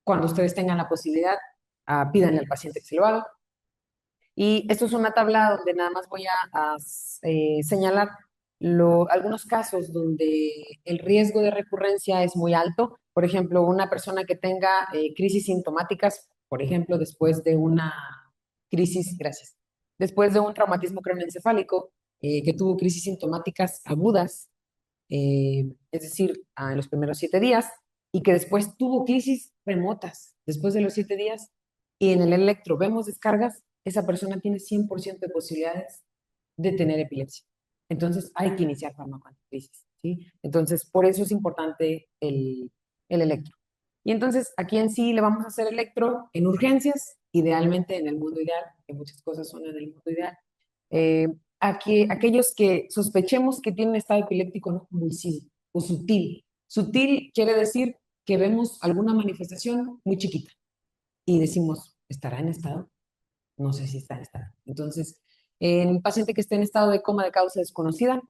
Cuando ustedes tengan la posibilidad, pídanle al paciente que se lo haga. Y esto es una tabla donde nada más voy a señalar algunos casos donde el riesgo de recurrencia es muy alto. Por ejemplo, una persona que tenga crisis sintomáticas, por ejemplo, después de una crisis, gracias, después de un traumatismo craneoencefálico, que tuvo crisis sintomáticas agudas, es decir, en los primeros 7 días, y que después tuvo crisis remotas después de los 7 días, y en el electro vemos descargas, esa persona tiene 100% de posibilidades de tener epilepsia. Entonces hay que iniciar fármaco anticrisis, ¿sí? Entonces, por eso es importante el electro. Y entonces, aquí en sí le vamos a hacer electro en urgencias, idealmente en el mundo ideal, que muchas cosas son en el mundo ideal. Eh, aquellos que sospechemos que tienen estado epiléptico no convulsivo o sutil. Sutil quiere decir que vemos alguna manifestación muy chiquita y decimos, ¿estará en estado? No sé si está en estado. Entonces, en un paciente que esté en estado de coma de causa desconocida,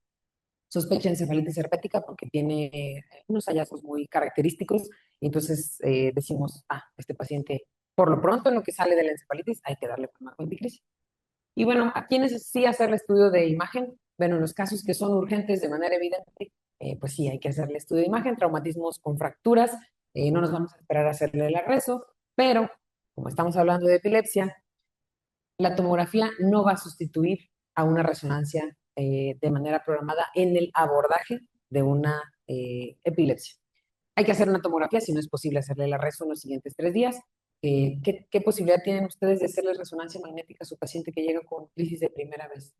sospecha encefalitis herpética porque tiene unos hallazgos muy característicos. Y entonces decimos, este paciente, por lo pronto en lo que sale de la encefalitis, hay que darle fármaco anticrisis. Y bueno, a quienes sí hacer el estudio de imagen, bueno, en los casos que son urgentes de manera evidente, pues sí, hay que hacerle estudio de imagen, traumatismos con fracturas, no nos vamos a esperar a hacerle el arresto, pero como estamos hablando de epilepsia, la tomografía no va a sustituir a una resonancia de manera programada en el abordaje de una epilepsia. Hay que hacer una tomografía si no es posible hacerle el arresto en los siguientes 3 días. ¿Qué posibilidad tienen ustedes de hacerle resonancia magnética a su paciente que llega con crisis de primera vez?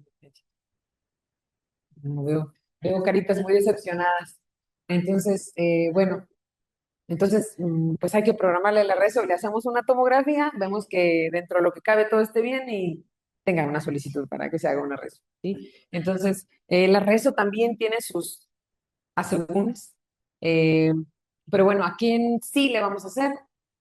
No, veo caritas muy decepcionadas. Entonces, bueno, entonces, pues hay que programarle el arresto, le hacemos una tomografía, vemos que dentro de lo que cabe todo esté bien y tengan una solicitud para que se haga un arresto, ¿sí? Entonces, el arresto también tiene sus asegúnes, eh, pero bueno, ¿a quién sí le vamos a hacer?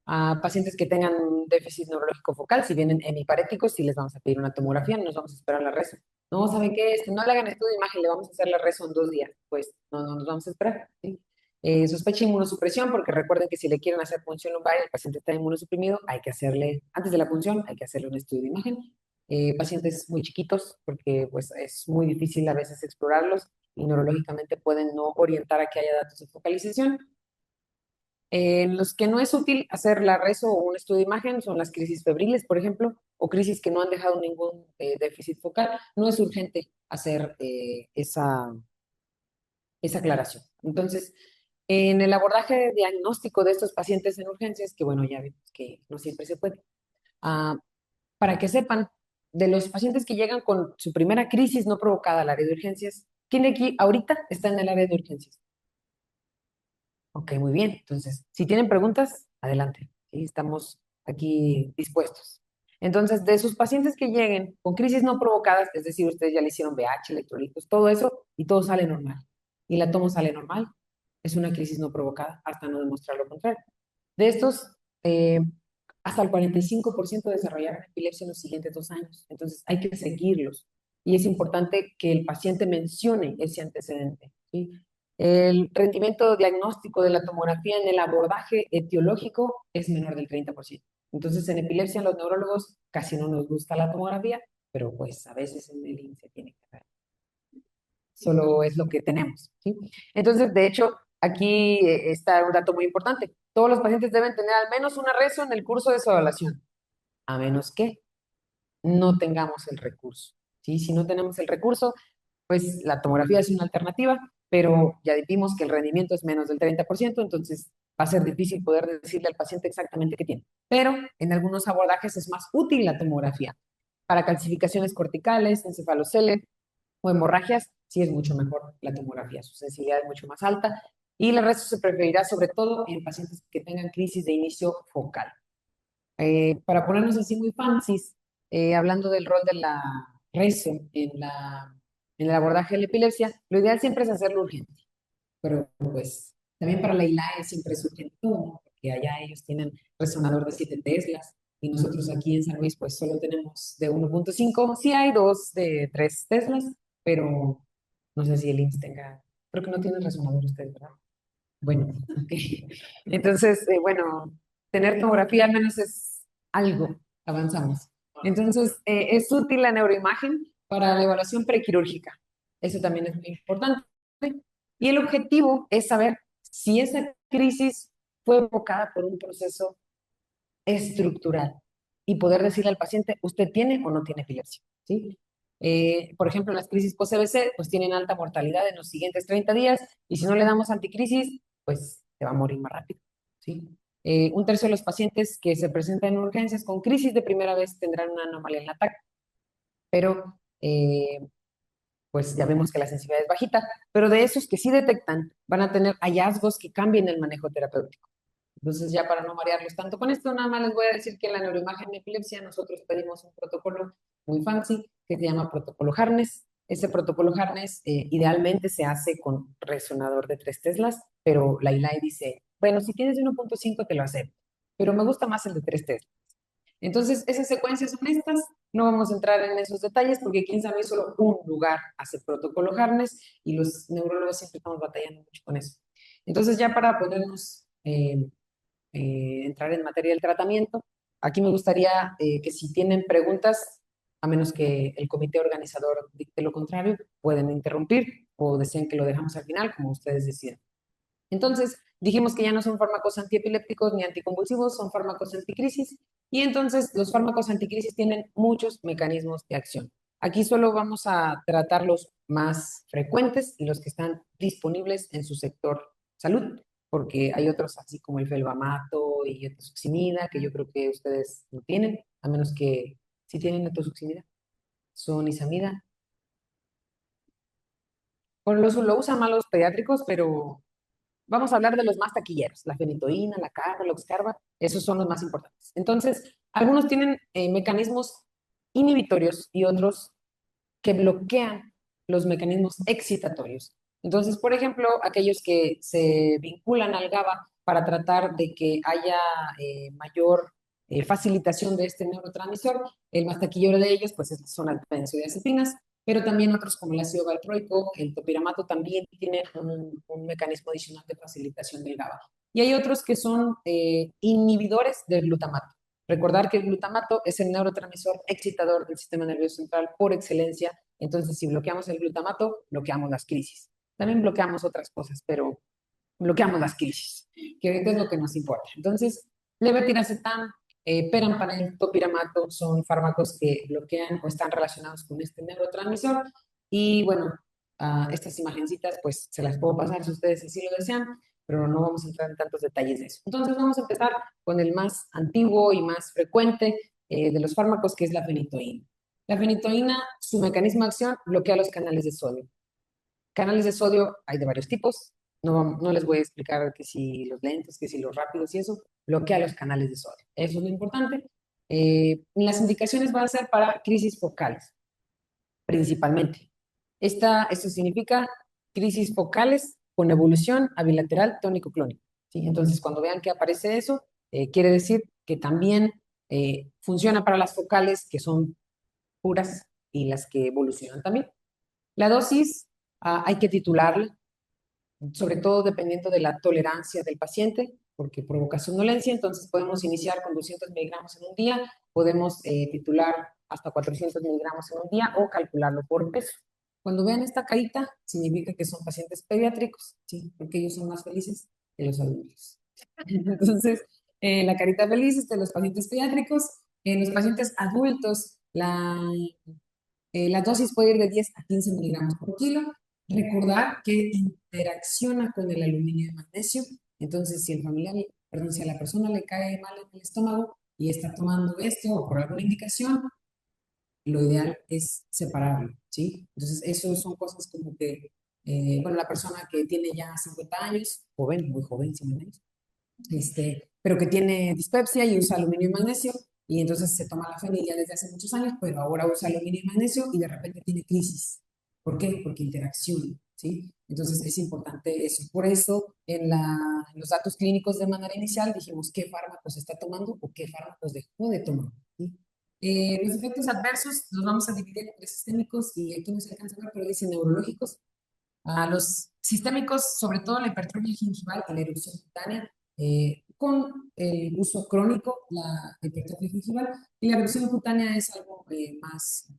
A pacientes que tengan un déficit neurológico focal, si vienen hemiparéticos, sí les vamos a pedir una tomografía, no nos vamos a esperar el arresto. No, ¿saben qué? No le hagan estudio de imagen, le vamos a hacer el arresto en 2 días. Pues no nos vamos a esperar, ¿sí? Sospecha de inmunosupresión, porque recuerden que si le quieren hacer punción lumbar y el paciente está inmunosuprimido, hay que hacerle, antes de la punción, hay que hacerle un estudio de imagen. Pacientes muy chiquitos, porque pues es muy difícil a veces explorarlos y neurológicamente pueden no orientar a que haya datos de focalización. En los que no es útil hacer la reso o un estudio de imagen son las crisis febriles, por ejemplo, o crisis que no han dejado ningún déficit focal. No es urgente hacer esa aclaración. Entonces, en el abordaje diagnóstico de estos pacientes en urgencias, que bueno, ya vimos que no siempre se puede, ah, para que sepan, de los pacientes que llegan con su primera crisis no provocada al área de urgencias, ¿quién de aquí ahorita está en el área de urgencias? Ok, muy bien. Entonces, si tienen preguntas, adelante. ¿Sí? Estamos aquí dispuestos. Entonces, de sus pacientes que lleguen con crisis no provocadas, es decir, ustedes ya le hicieron BH, electrolitos, todo eso, y todo sale normal, y la tomo sale normal, es una crisis no provocada, hasta no demostrar lo contrario. De estos, eh, hasta el 45% desarrollaron epilepsia en los siguientes 2 años. Entonces, hay que seguirlos. Y es importante que el paciente mencione ese antecedente, ¿sí? El rendimiento diagnóstico de la tomografía en el abordaje etiológico es menor del 30%. Entonces, en epilepsia, los neurólogos casi no nos gusta la tomografía, pero pues a veces en el INSE tiene que ver. Solo es lo que tenemos, ¿sí? Entonces, de hecho, aquí está un dato muy importante. Todos los pacientes deben tener al menos una reso en el curso de su evaluación, a menos que no tengamos el recurso, ¿sí? Si no tenemos el recurso, pues la tomografía es una alternativa, pero ya vimos que el rendimiento es menos del 30%, entonces va a ser difícil poder decirle al paciente exactamente qué tiene. Pero en algunos abordajes es más útil la tomografía. Para calcificaciones corticales, encefalocele o hemorragias, sí es mucho mejor la tomografía, su sensibilidad es mucho más alta y el resto se preferirá sobre todo en pacientes que tengan crisis de inicio focal. Para ponernos así muy fancies, hablando del rol de la reso en el abordaje de la epilepsia, lo ideal siempre es hacerlo urgente, pero pues también para la ILAE siempre es urgente, ¿no? Porque allá ellos tienen resonador de 7 teslas y nosotros aquí en San Luis pues solo tenemos de 1.5, sí hay dos de 3 teslas, pero no sé si el IMSS tenga, creo que no tiene resonador ustedes, ¿verdad? Bueno, ok. Entonces, bueno, tener tomografía al menos es algo, avanzamos. Entonces, es útil la neuroimagen para la evaluación prequirúrgica. Eso también es muy importante. Y el objetivo es saber si esa crisis fue provocada por un proceso estructural y poder decirle al paciente, ¿usted tiene o no tiene epilepsia? ¿Sí? Por ejemplo, las crisis post-CBC pues tienen alta mortalidad en los siguientes 30 días y si no le damos anticrisis, pues se va a morir más rápido. ¿Sí? Un tercio de los pacientes que se presentan en urgencias con crisis de primera vez tendrán una anomalía en el ataque, pero pues ya vemos que la sensibilidad es bajita, pero de esos que sí detectan van a tener hallazgos que cambien el manejo terapéutico. Entonces, ya para no marearlos tanto con esto, nada más les voy a decir que en la neuroimagen de epilepsia nosotros pedimos un protocolo muy fancy que se llama protocolo Harness. Ese protocolo Harness idealmente se hace con resonador de 3 teslas, pero la ILAI dice, bueno, si tienes de 1.5 te lo acepto, pero me gusta más el de 3 teslas. Entonces, esas secuencias son estas. No vamos a entrar en esos detalles porque aquí en San Luis solo un lugar hace protocolo Harness y los neurólogos siempre estamos batallando mucho con eso. Entonces, ya para podernos entrar en materia del tratamiento. Aquí me gustaría que si tienen preguntas, a menos que el comité organizador dicte lo contrario, pueden interrumpir o desean que lo dejamos al final, como ustedes deciden. Entonces, dijimos que ya no son fármacos antiepilépticos ni anticonvulsivos, son fármacos anticrisis. Y entonces, los fármacos anticrisis tienen muchos mecanismos de acción. Aquí solo vamos a tratar los más frecuentes y los que están disponibles en su sector salud, porque hay otros así como el felbamato y etosuximida, que yo creo que ustedes no tienen, a menos que sí tienen etosuximida, son isamida. Bueno, lo usan más los pediátricos, pero vamos a hablar de los más taquilleros, la fenitoína, la carba, la oxcarba, esos son los más importantes. Entonces, algunos tienen mecanismos inhibitorios y otros que bloquean los mecanismos excitatorios. Entonces, por ejemplo, aquellos que se vinculan al GABA para tratar de que haya mayor facilitación de este neurotransmisor, el más taquillero de ellos, pues son las benzodiazepinas, pero también otros como el ácido valproico, el topiramato también tienen un mecanismo adicional de facilitación del GABA. Y hay otros que son inhibidores del glutamato. Recordar que el glutamato es el neurotransmisor excitador del sistema nervioso central por excelencia. Entonces, si bloqueamos el glutamato, bloqueamos las crisis. También bloqueamos otras cosas, pero bloqueamos las crisis, que ahorita es lo que nos importa. Entonces, levetiracetam, perampanel, topiramato son fármacos que bloquean o están relacionados con este neurotransmisor. Y bueno, estas imagencitas, pues se las puedo pasar si ustedes así lo desean, pero no vamos a entrar en tantos detalles de eso. Entonces, vamos a empezar con el más antiguo y más frecuente de los fármacos, que es la fenitoína. La fenitoína, su mecanismo de acción, bloquea los canales de sodio. Canales de sodio hay de varios tipos. No les voy a explicar que si los lentos, que si los rápidos y eso, bloquea los canales de sodio. Eso es lo importante. Las indicaciones van a ser para crisis focales, principalmente. Esto significa crisis focales con evolución a bilateral tónico-clónico, ¿sí? Entonces, cuando vean que aparece eso, quiere decir que también funciona para las focales que son puras y las que evolucionan también. La dosis hay que titularla, sobre todo dependiendo de la tolerancia del paciente, porque provoca somnolencia, entonces podemos iniciar con 200 miligramos en un día, podemos titular hasta 400 miligramos en un día o calcularlo por peso. Cuando vean esta carita, significa que son pacientes pediátricos, ¿sí? Porque ellos son más felices que los adultos. Entonces, la carita feliz es de los pacientes pediátricos. En los pacientes adultos, la dosis puede ir de 10 a 15 miligramos por kilo. Recordar que interacciona con el aluminio y magnesio. Entonces, si el familiar, perdón, si a la persona le cae mal en el estómago y está tomando esto o por alguna indicación, lo ideal es separarlo, ¿sí? Entonces, eso son cosas como que, bueno, la persona que tiene ya 50 años, joven, muy joven, 50 años, pero que tiene dispepsia y usa aluminio y magnesio, y entonces se toma la fenilla desde hace muchos años, pero ahora usa aluminio y magnesio y de repente tiene crisis. ¿Por qué? Porque interacción, ¿sí? Entonces es importante eso. Por eso en los datos clínicos de manera inicial dijimos qué fármacos está tomando o qué fármacos dejó de tomar, ¿sí? Los efectos adversos los vamos a dividir entre sistémicos y aquí no se alcanza a ver, pero dicen neurológicos. A los sistémicos, sobre todo la hipertrofia gingival y la erupción cutánea, con el uso crónico, la hipertrofia gingival, y la erupción cutánea es algo más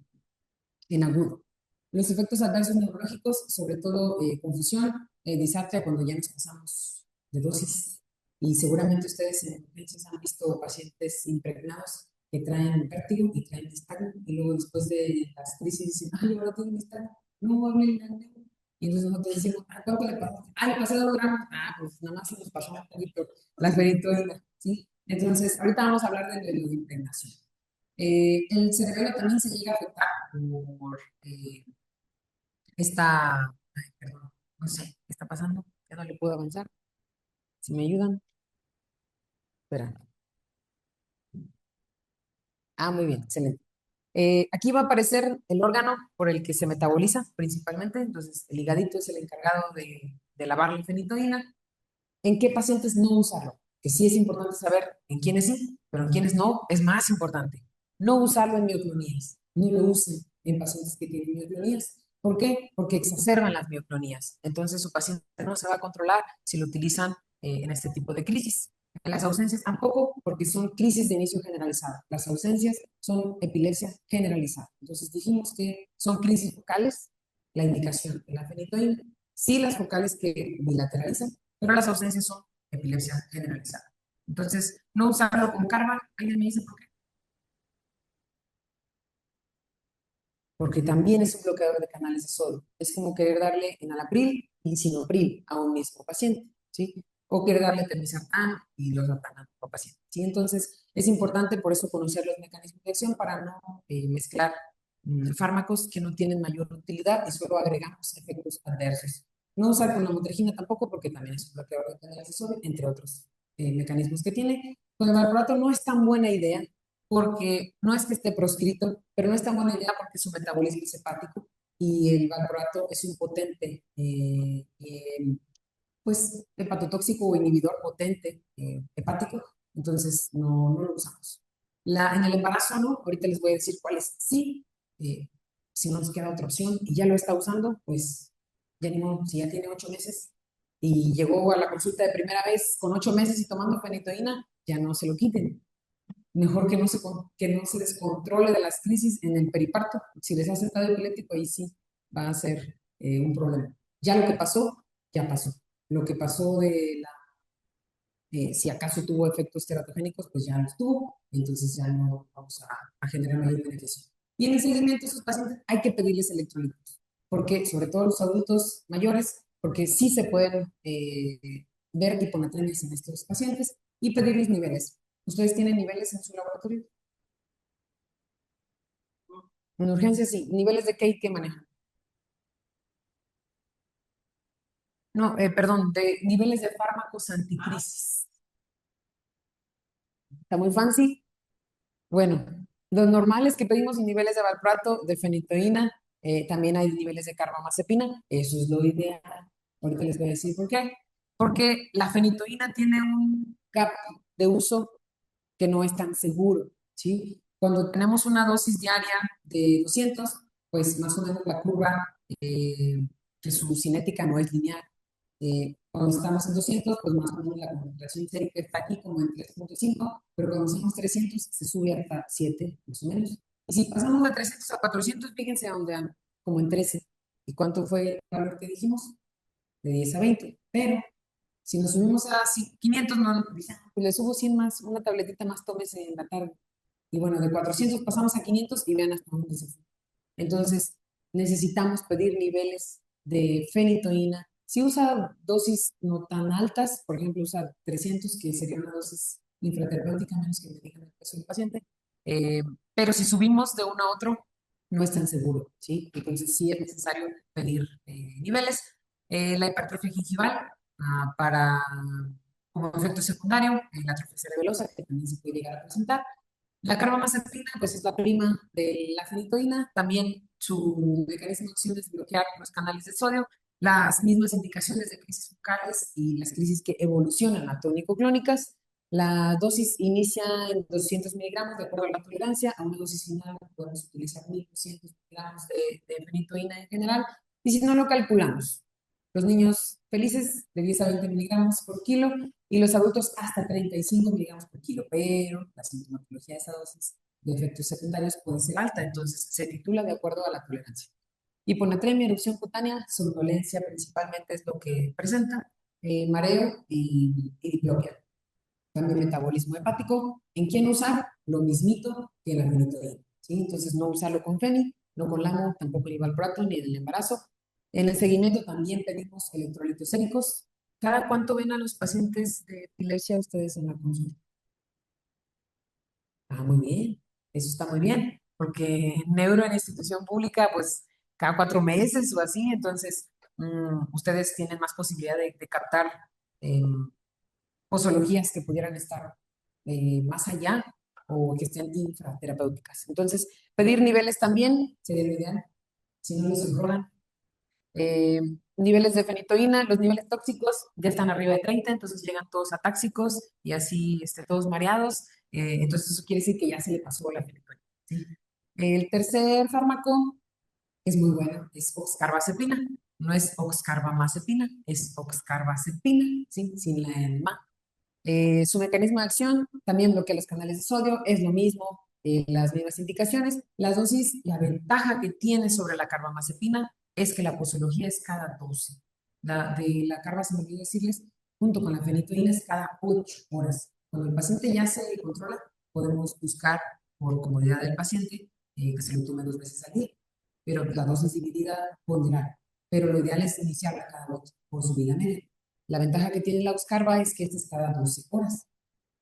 en agudo. Los efectos adversos neurológicos, sobre todo confusión, disartria cuando ya nos pasamos de dosis. Y seguramente ustedes en emergencias han visto pacientes impregnados que traen vértigo y traen nistagmo, y luego después de las crisis dicen, ay, ahora tengo nistagmo, no hablen la neuro. Y entonces nosotros decimos, ¿a cuánto le pasó? Ah, le pasé 2 gramos. Ah, pues nada más se nos pasó un poquito la ferritina, ¿sí? Entonces, ahorita vamos a hablar de lo de impregnación. El cerebelo también se llega a afectar por esta, ay, perdón, no sé, ¿qué está pasando? Ya no le puedo avanzar. Si me ayudan, espera. Ah, muy bien, excelente. Aquí va a aparecer el órgano por el que se metaboliza principalmente, entonces el higadito es el encargado de lavar la fenitoína. ¿En qué pacientes no usarlo? Que sí es importante saber en quiénes sí, pero en quiénes no es más importante. No usarlo en mioclonías, no lo usen en pacientes que tienen mioclonías. ¿Por qué? Porque exacerban las mioclonías. Entonces su paciente no se va a controlar si lo utilizan en este tipo de crisis. En las ausencias tampoco, porque son crisis de inicio generalizada. Las ausencias son epilepsia generalizada. Entonces dijimos que son crisis focales, la indicación de la fenitoína, sí las focales que bilateralizan, pero las ausencias son epilepsia generalizada. Entonces, no usarlo con carva, alguien me dice por qué. Porque también es un bloqueador de canales de sodio. Es como querer darle enalapril y sinopril a un mismo paciente, ¿sí? O querer darle telmisartán y losartán al mismo paciente, ¿sí? Entonces, es importante por eso conocer los mecanismos de acción para no mezclar fármacos que no tienen mayor utilidad y solo agregamos efectos adversos. No usar con la motrigina tampoco porque también es un bloqueador de canales de sodio, entre otros mecanismos que tiene. Con el valproato no es tan buena idea porque no es que esté proscrito, pero no es tan buena idea porque su metabolismo es hepático y el valproato es un potente, pues, hepatotóxico o inhibidor potente hepático, entonces no lo usamos. En el embarazo, ¿no? Ahorita les voy a decir cuáles sí, eh, si no nos queda otra opción y ya lo está usando, pues ya ni modo, si ya tiene 8 meses y llegó a la consulta de primera vez con 8 meses y tomando fenitoína, ya no se lo quiten. Mejor que no se descontrole de las crisis en el periparto. Si les hace estado epiléptico, ahí sí va a ser un problema. Ya lo que pasó, ya pasó. Lo que pasó si acaso tuvo efectos teratogénicos, pues ya los tuvo, entonces ya no vamos a generar mayor beneficio. Y en el seguimiento de esos pacientes hay que pedirles electrolitos, porque sobre todo los adultos mayores, porque sí se pueden ver hiponatremias en estos pacientes y pedirles niveles. ¿Ustedes tienen niveles en su laboratorio? En urgencias sí. ¿Niveles de qué y qué manejan? No, perdón, de niveles de fármacos anticrisis. Está muy fancy. Bueno, lo normal es que pedimos niveles de valproato, de fenitoína, también hay niveles de carbamazepina, eso es lo ideal. Ahorita les voy a decir por qué. Porque la fenitoína tiene un gap de uso que no es tan seguro, ¿sí? Cuando tenemos una dosis diaria de 200, pues más o menos la curva, que su cinética no es lineal. Cuando estamos en 200, pues más o menos la concentración sérica está aquí como en 3.5, pero cuando hacemos 300 se sube hasta 7, más o menos. Y si pasamos de 300 a 400, fíjense a dónde anda, como en 13. ¿Y cuánto fue el valor que dijimos? De 10 a 20. Pero si nos subimos a 500, no, pues le subo 100 más, una tabletita más, tómese en la tarde. Y bueno, de 400 pasamos a 500 y vean hasta dónde se fue. Entonces, necesitamos pedir niveles de fenitoína. Si usa dosis no tan altas, por ejemplo, usa 300, que sería una dosis infraterapéutica, menos que me digan el peso del paciente. Eh, pero si subimos de uno a otro, no es tan seguro, ¿sí? Entonces, sí es necesario pedir niveles. La hipertrofia gingival, para, como efecto secundario, la atrofia cerebelosa, que también se puede llegar a presentar. La carbamazepina, pues es la prima de la fenitoína, también su mecanismo de acción es bloquear los canales de sodio, las mismas indicaciones de crisis focales y las crisis que evolucionan a tónico-clónicas. La dosis inicia en 200 miligramos de acuerdo a la tolerancia, a una dosis final podemos utilizar 1200 miligramos de fenitoína en general, y si no lo calculamos, los niños felices de 10 a 20 miligramos por kilo y los adultos hasta 35 miligramos por kilo, pero la sintomatología de esa dosis de efectos secundarios puede ser alta, entonces se titula de acuerdo a la tolerancia. Hiponatremia, erupción cutánea, somnolencia principalmente es lo que presenta, mareo y diplopia. Cambio de metabolismo hepático. ¿En quién usar? Lo mismito que la fenitoína, ¿sí? Entonces no usarlo con feni, no con lamo, tampoco el valproato ni en el embarazo. En el seguimiento también pedimos electrolitos séricos. ¿Cada cuánto ven a los pacientes de epilepsia ustedes en la consulta? Ah, muy bien. Eso está muy bien, porque neuro en institución pública, pues cada 4 meses o así, entonces ustedes tienen más posibilidad de captar posologías que pudieran estar más allá o que estén infraterapéuticas. Entonces, pedir niveles también sería lo ideal, si no los controlan. Eh, Niveles de fenitoína, los niveles tóxicos ya están arriba de 30, entonces llegan todos atáxicos y así todos mareados. Entonces, eso quiere decir que ya se le pasó la fenitoína, ¿sí? El tercer fármaco es muy bueno, es oxcarbazepina. No es oxcarbamazepina, es oxcarbazepina, ¿sí? Sin la EMA. Su mecanismo de acción también bloquea los canales de sodio, es lo mismo, las mismas indicaciones. La dosis, la ventaja que tiene sobre la carbamazepina es que la posología es cada 12. La de la carba, se me olvidó decirles, junto con la fenitoína es cada 8 horas. Cuando el paciente ya se controla, podemos buscar, por comodidad del paciente, que se lo tome 2 veces al día, pero la dosis dividida ponderal. Pero lo ideal es iniciarla cada 8 por su vida media. La ventaja que tiene la Oxcarva es que esta es cada 12 horas.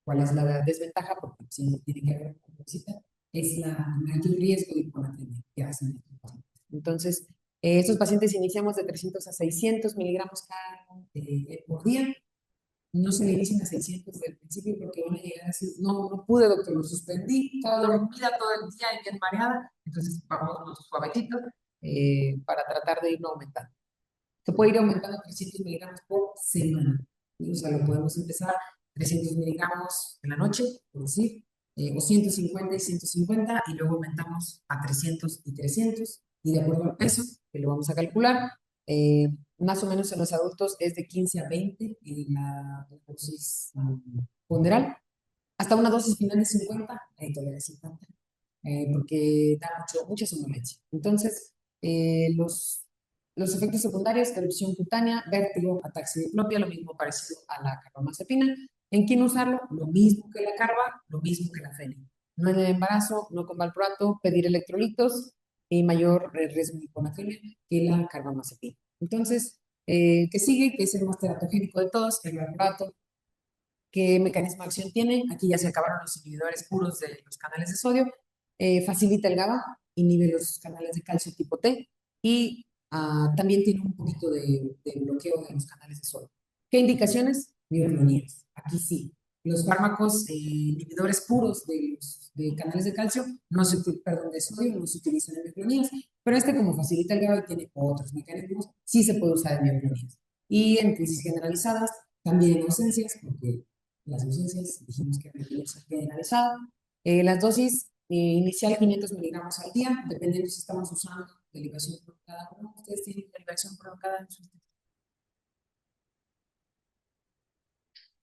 ¿Cuál es la desventaja? Porque si tiene que haber una visita, es la mayor riesgo de hiponatremia que hacen estos pacientes. Entonces, estos pacientes iniciamos de 300 a 600 miligramos por día. No se le inician a 600 desde el principio porque van a llegar así, no, no pude, doctor, lo suspendí, estaba dormida todo el día y bien mareada. Entonces, vamos suavecito para tratar de irlo aumentando. Se puede ir aumentando 300 miligramos por semana. O sea, lo podemos empezar 300 miligramos en la noche, por decir, o 150 y 150, y luego aumentamos a 300 y 300, y de acuerdo al peso, que lo vamos a calcular, más o menos en los adultos es de 15 a 20 en la dosis ponderal, hasta una dosis final de 50, ahí tolera 50, porque da mucha somnolencia. Entonces, los efectos secundarios, erupción cutánea, vértigo, ataxia diplopia, lo mismo parecido a la carbamazepina. ¿En quién usarlo? Lo mismo que la carba, lo mismo que la feni. No en el embarazo, no con valproato, pedir electrolitos y mayor riesgo de hiponatremia que la carbamazepina. Entonces, ¿qué sigue? Que es el más teratogénico de todos, el valproato. ¿Qué mecanismo de acción tiene? Aquí ya se acabaron los inhibidores puros de los canales de sodio. Facilita el GABA, inhibe los canales de calcio tipo T y también tiene un poquito de bloqueo de los canales de sodio. ¿Qué indicaciones? Mioglobininas. Aquí sí. Los fármacos inhibidores puros de canales de calcio, no se, perdón, de sodio, no se utilizan en micronías, pero este como facilita el GABA y tiene otros mecanismos, sí se puede usar en micronías. Y en crisis generalizadas, también en ausencias, porque las ausencias dijimos que era epilepsia generalizada. Las dosis inicial 500 miligramos al día, dependiendo si estamos usando derivación prolongada o no. Ustedes tienen derivación prolongada en sus...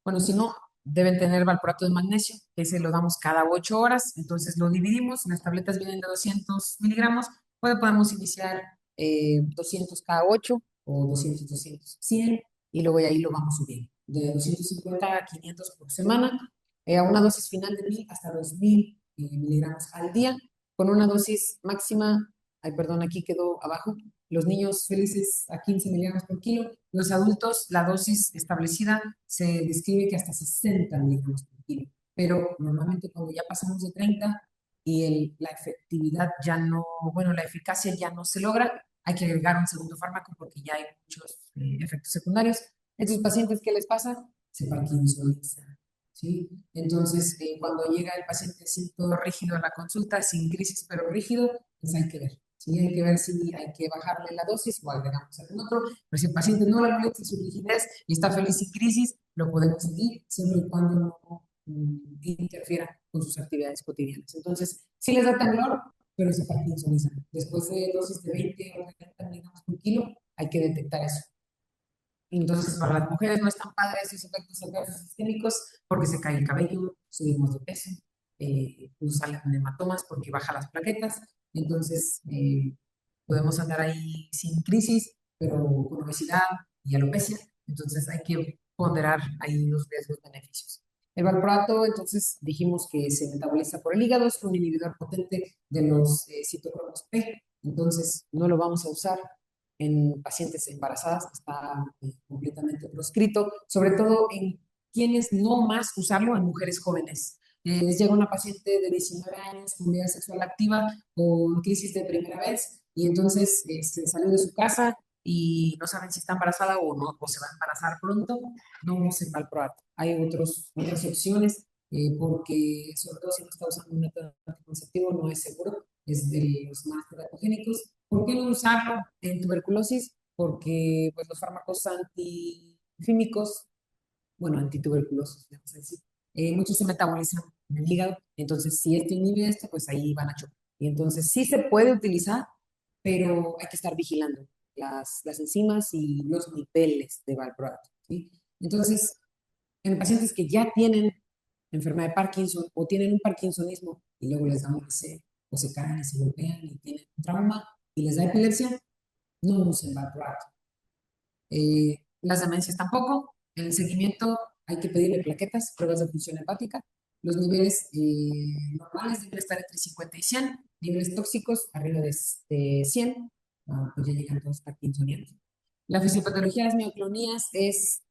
Bueno, si no, deben tener valproato de magnesio, que ese lo damos cada 8 horas, entonces lo dividimos, las tabletas vienen de 200 miligramos, pues podemos iniciar 200 cada 8 o 200, 200, 100, y luego de ahí lo vamos subiendo, de 250 a 500 por semana, a una dosis final de 1000 hasta 2000 miligramos al día, con una dosis máxima, ay, perdón, aquí quedó abajo, los niños felices a 15 miligramos por kilo. Los adultos, la dosis establecida se describe que hasta 60 miligramos por kilo. Pero normalmente cuando ya pasamos de 30 y la efectividad ya no, bueno, la eficacia ya no se logra, hay que agregar un segundo fármaco porque ya hay muchos efectos secundarios. Estos pacientes, ¿qué les pasa? Se parkinsonizan. ¿Sí? Entonces, cuando llega el paciente así todo rígido a la consulta, sin crisis pero rígido, pues hay que ver. Sí, hay que ver si hay que bajarle la dosis o agregamos algún otro. Pero si el paciente no le molesta su rigidez y está feliz sin crisis, lo podemos seguir siempre y cuando no interfiera con sus actividades cotidianas. Entonces, sí les da temblor, pero se parkinsonizan. Después de dosis de 20 o 30 miligramos por kilo, hay que detectar eso. Entonces, para las mujeres no están padres esos efectos adversos sistémicos porque se cae el cabello, subimos de peso, nos salen hematomas porque baja las plaquetas. Entonces, podemos andar ahí sin crisis, pero con obesidad y alopecia. Entonces, hay que ponderar ahí los riesgos-beneficios. El valproato, entonces, dijimos que se metaboliza por el hígado, es un inhibidor potente de los citocromos P. Entonces, no lo vamos a usar en pacientes embarazadas, está completamente proscrito, sobre todo en quienes no más usarlo en mujeres jóvenes. Les llega una paciente de 19 años con vida sexual activa con crisis de primera vez y entonces se salió de su casa y no saben si está embarazada o no, o se va a embarazar pronto, no usen valproato. Hay otras opciones porque sobre todo si no está usando un método anticonceptivo no es seguro, es de los más teratogénicos. ¿Por qué no usarlo en tuberculosis? Porque pues, los fármacos antifímicos, bueno, antituberculosos, vamos a decir, muchos se metabolizan en el hígado, entonces si este inhibe esto, pues ahí van a chocar. Y entonces sí se puede utilizar, pero hay que estar vigilando las enzimas y los niveles de valproato, ¿sí? Entonces, en pacientes que ya tienen enfermedad de Parkinson o tienen un parkinsonismo y luego les da un ACV o se caen y se golpean y tienen un trauma y les da epilepsia, no usen valproato. Las demencias tampoco. En el seguimiento hay que pedirle plaquetas, pruebas de función hepática. Los niveles normales deben estar entre 50 y 100. Niveles tóxicos arriba de 100. Pues ya llegan todos parkinsonianos. La fisiopatología de las mioclonías es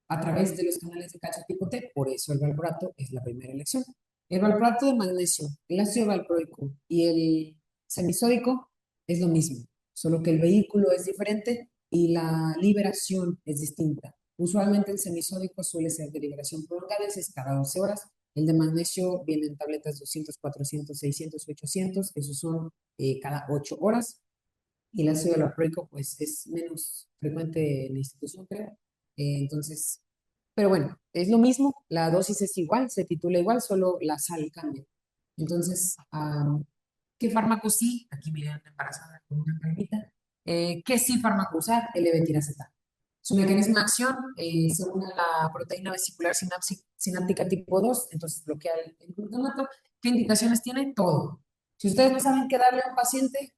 a través de los canales de calcio tipo T, por eso el valproato es la primera elección. El valproato de magnesio, el ácido valproico y el semisódico es lo mismo, solo que el vehículo es diferente y la liberación es distinta. Usualmente el semisódico suele ser de liberación prolongada, es cada 12 horas. El de magnesio viene en tabletas 200, 400, 600, 800, esos son cada 8 horas. Y el ácido valproico, pues, es menos frecuente en la institución, creo. Entonces, pero bueno, es lo mismo, la dosis es igual, se titula igual, solo la sal cambia. Entonces, ¿qué fármaco sí? Aquí miren, embarazada con una palmita. ¿Qué sí fármaco usar? El levetiracetam. Su mecanismo de acción se une a la proteína vesicular sináptica tipo 2, entonces bloquea el glutamato. ¿Qué indicaciones tiene? Todo. Si ustedes no saben qué darle a un paciente,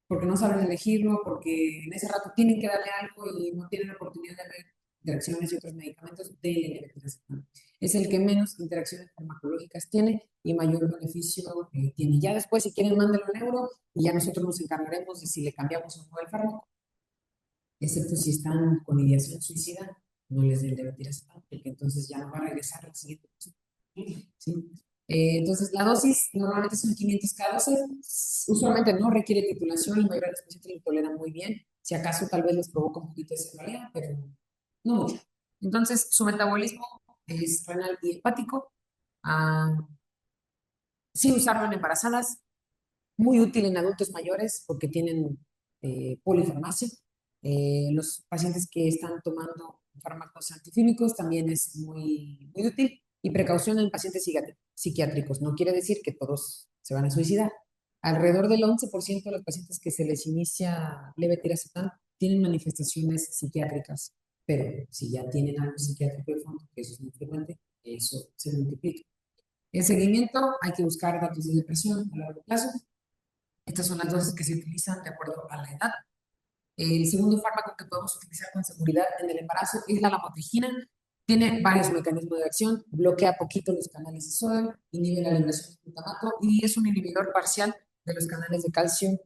porque no saben elegirlo, porque en ese rato tienen que darle algo y no tienen la oportunidad de ver interacciones y otros medicamentos, denle levetiracetam. Es el que menos interacciones farmacológicas tiene y mayor beneficio tiene. Ya después, si quieren, mándenlo en euro y ya nosotros nos encargaremos de si le cambiamos o no el fármaco, excepto si están con ideación suicida, no les den levetiracetam, porque entonces ya no va a regresar la siguiente persona. ¿Sí? Entonces, la dosis normalmente son 500 cada 12. Usualmente no requiere titulación, la mayoría de los pacientes lo toleran muy bien. Si acaso, tal vez les provoca un poquito de cefalea, pero no mucho. Entonces, su metabolismo es renal y hepático. Ah, sí usarlo en embarazadas, muy útil en adultos mayores porque tienen polifarmacia. Los pacientes que están tomando fármacos antifímicos también es muy útil. Y precaución en pacientes psiquiátricos. No quiere decir que todos se van a suicidar. Alrededor del 11% de los pacientes que se les inicia levetiracetam tienen manifestaciones psiquiátricas, pero si ya tienen algo psiquiátrico de fondo, que eso es muy frecuente, eso se multiplica. En seguimiento hay que buscar datos de depresión a largo plazo. Estas son las dosis que se utilizan de acuerdo a la edad. El segundo fármaco que podemos utilizar con seguridad en el embarazo es la lamotrigina. Tiene varios mecanismos de acción, bloquea poquito los canales de sodio, inhibe la liberación de glutamato y es un inhibidor parcial de los canales de calcio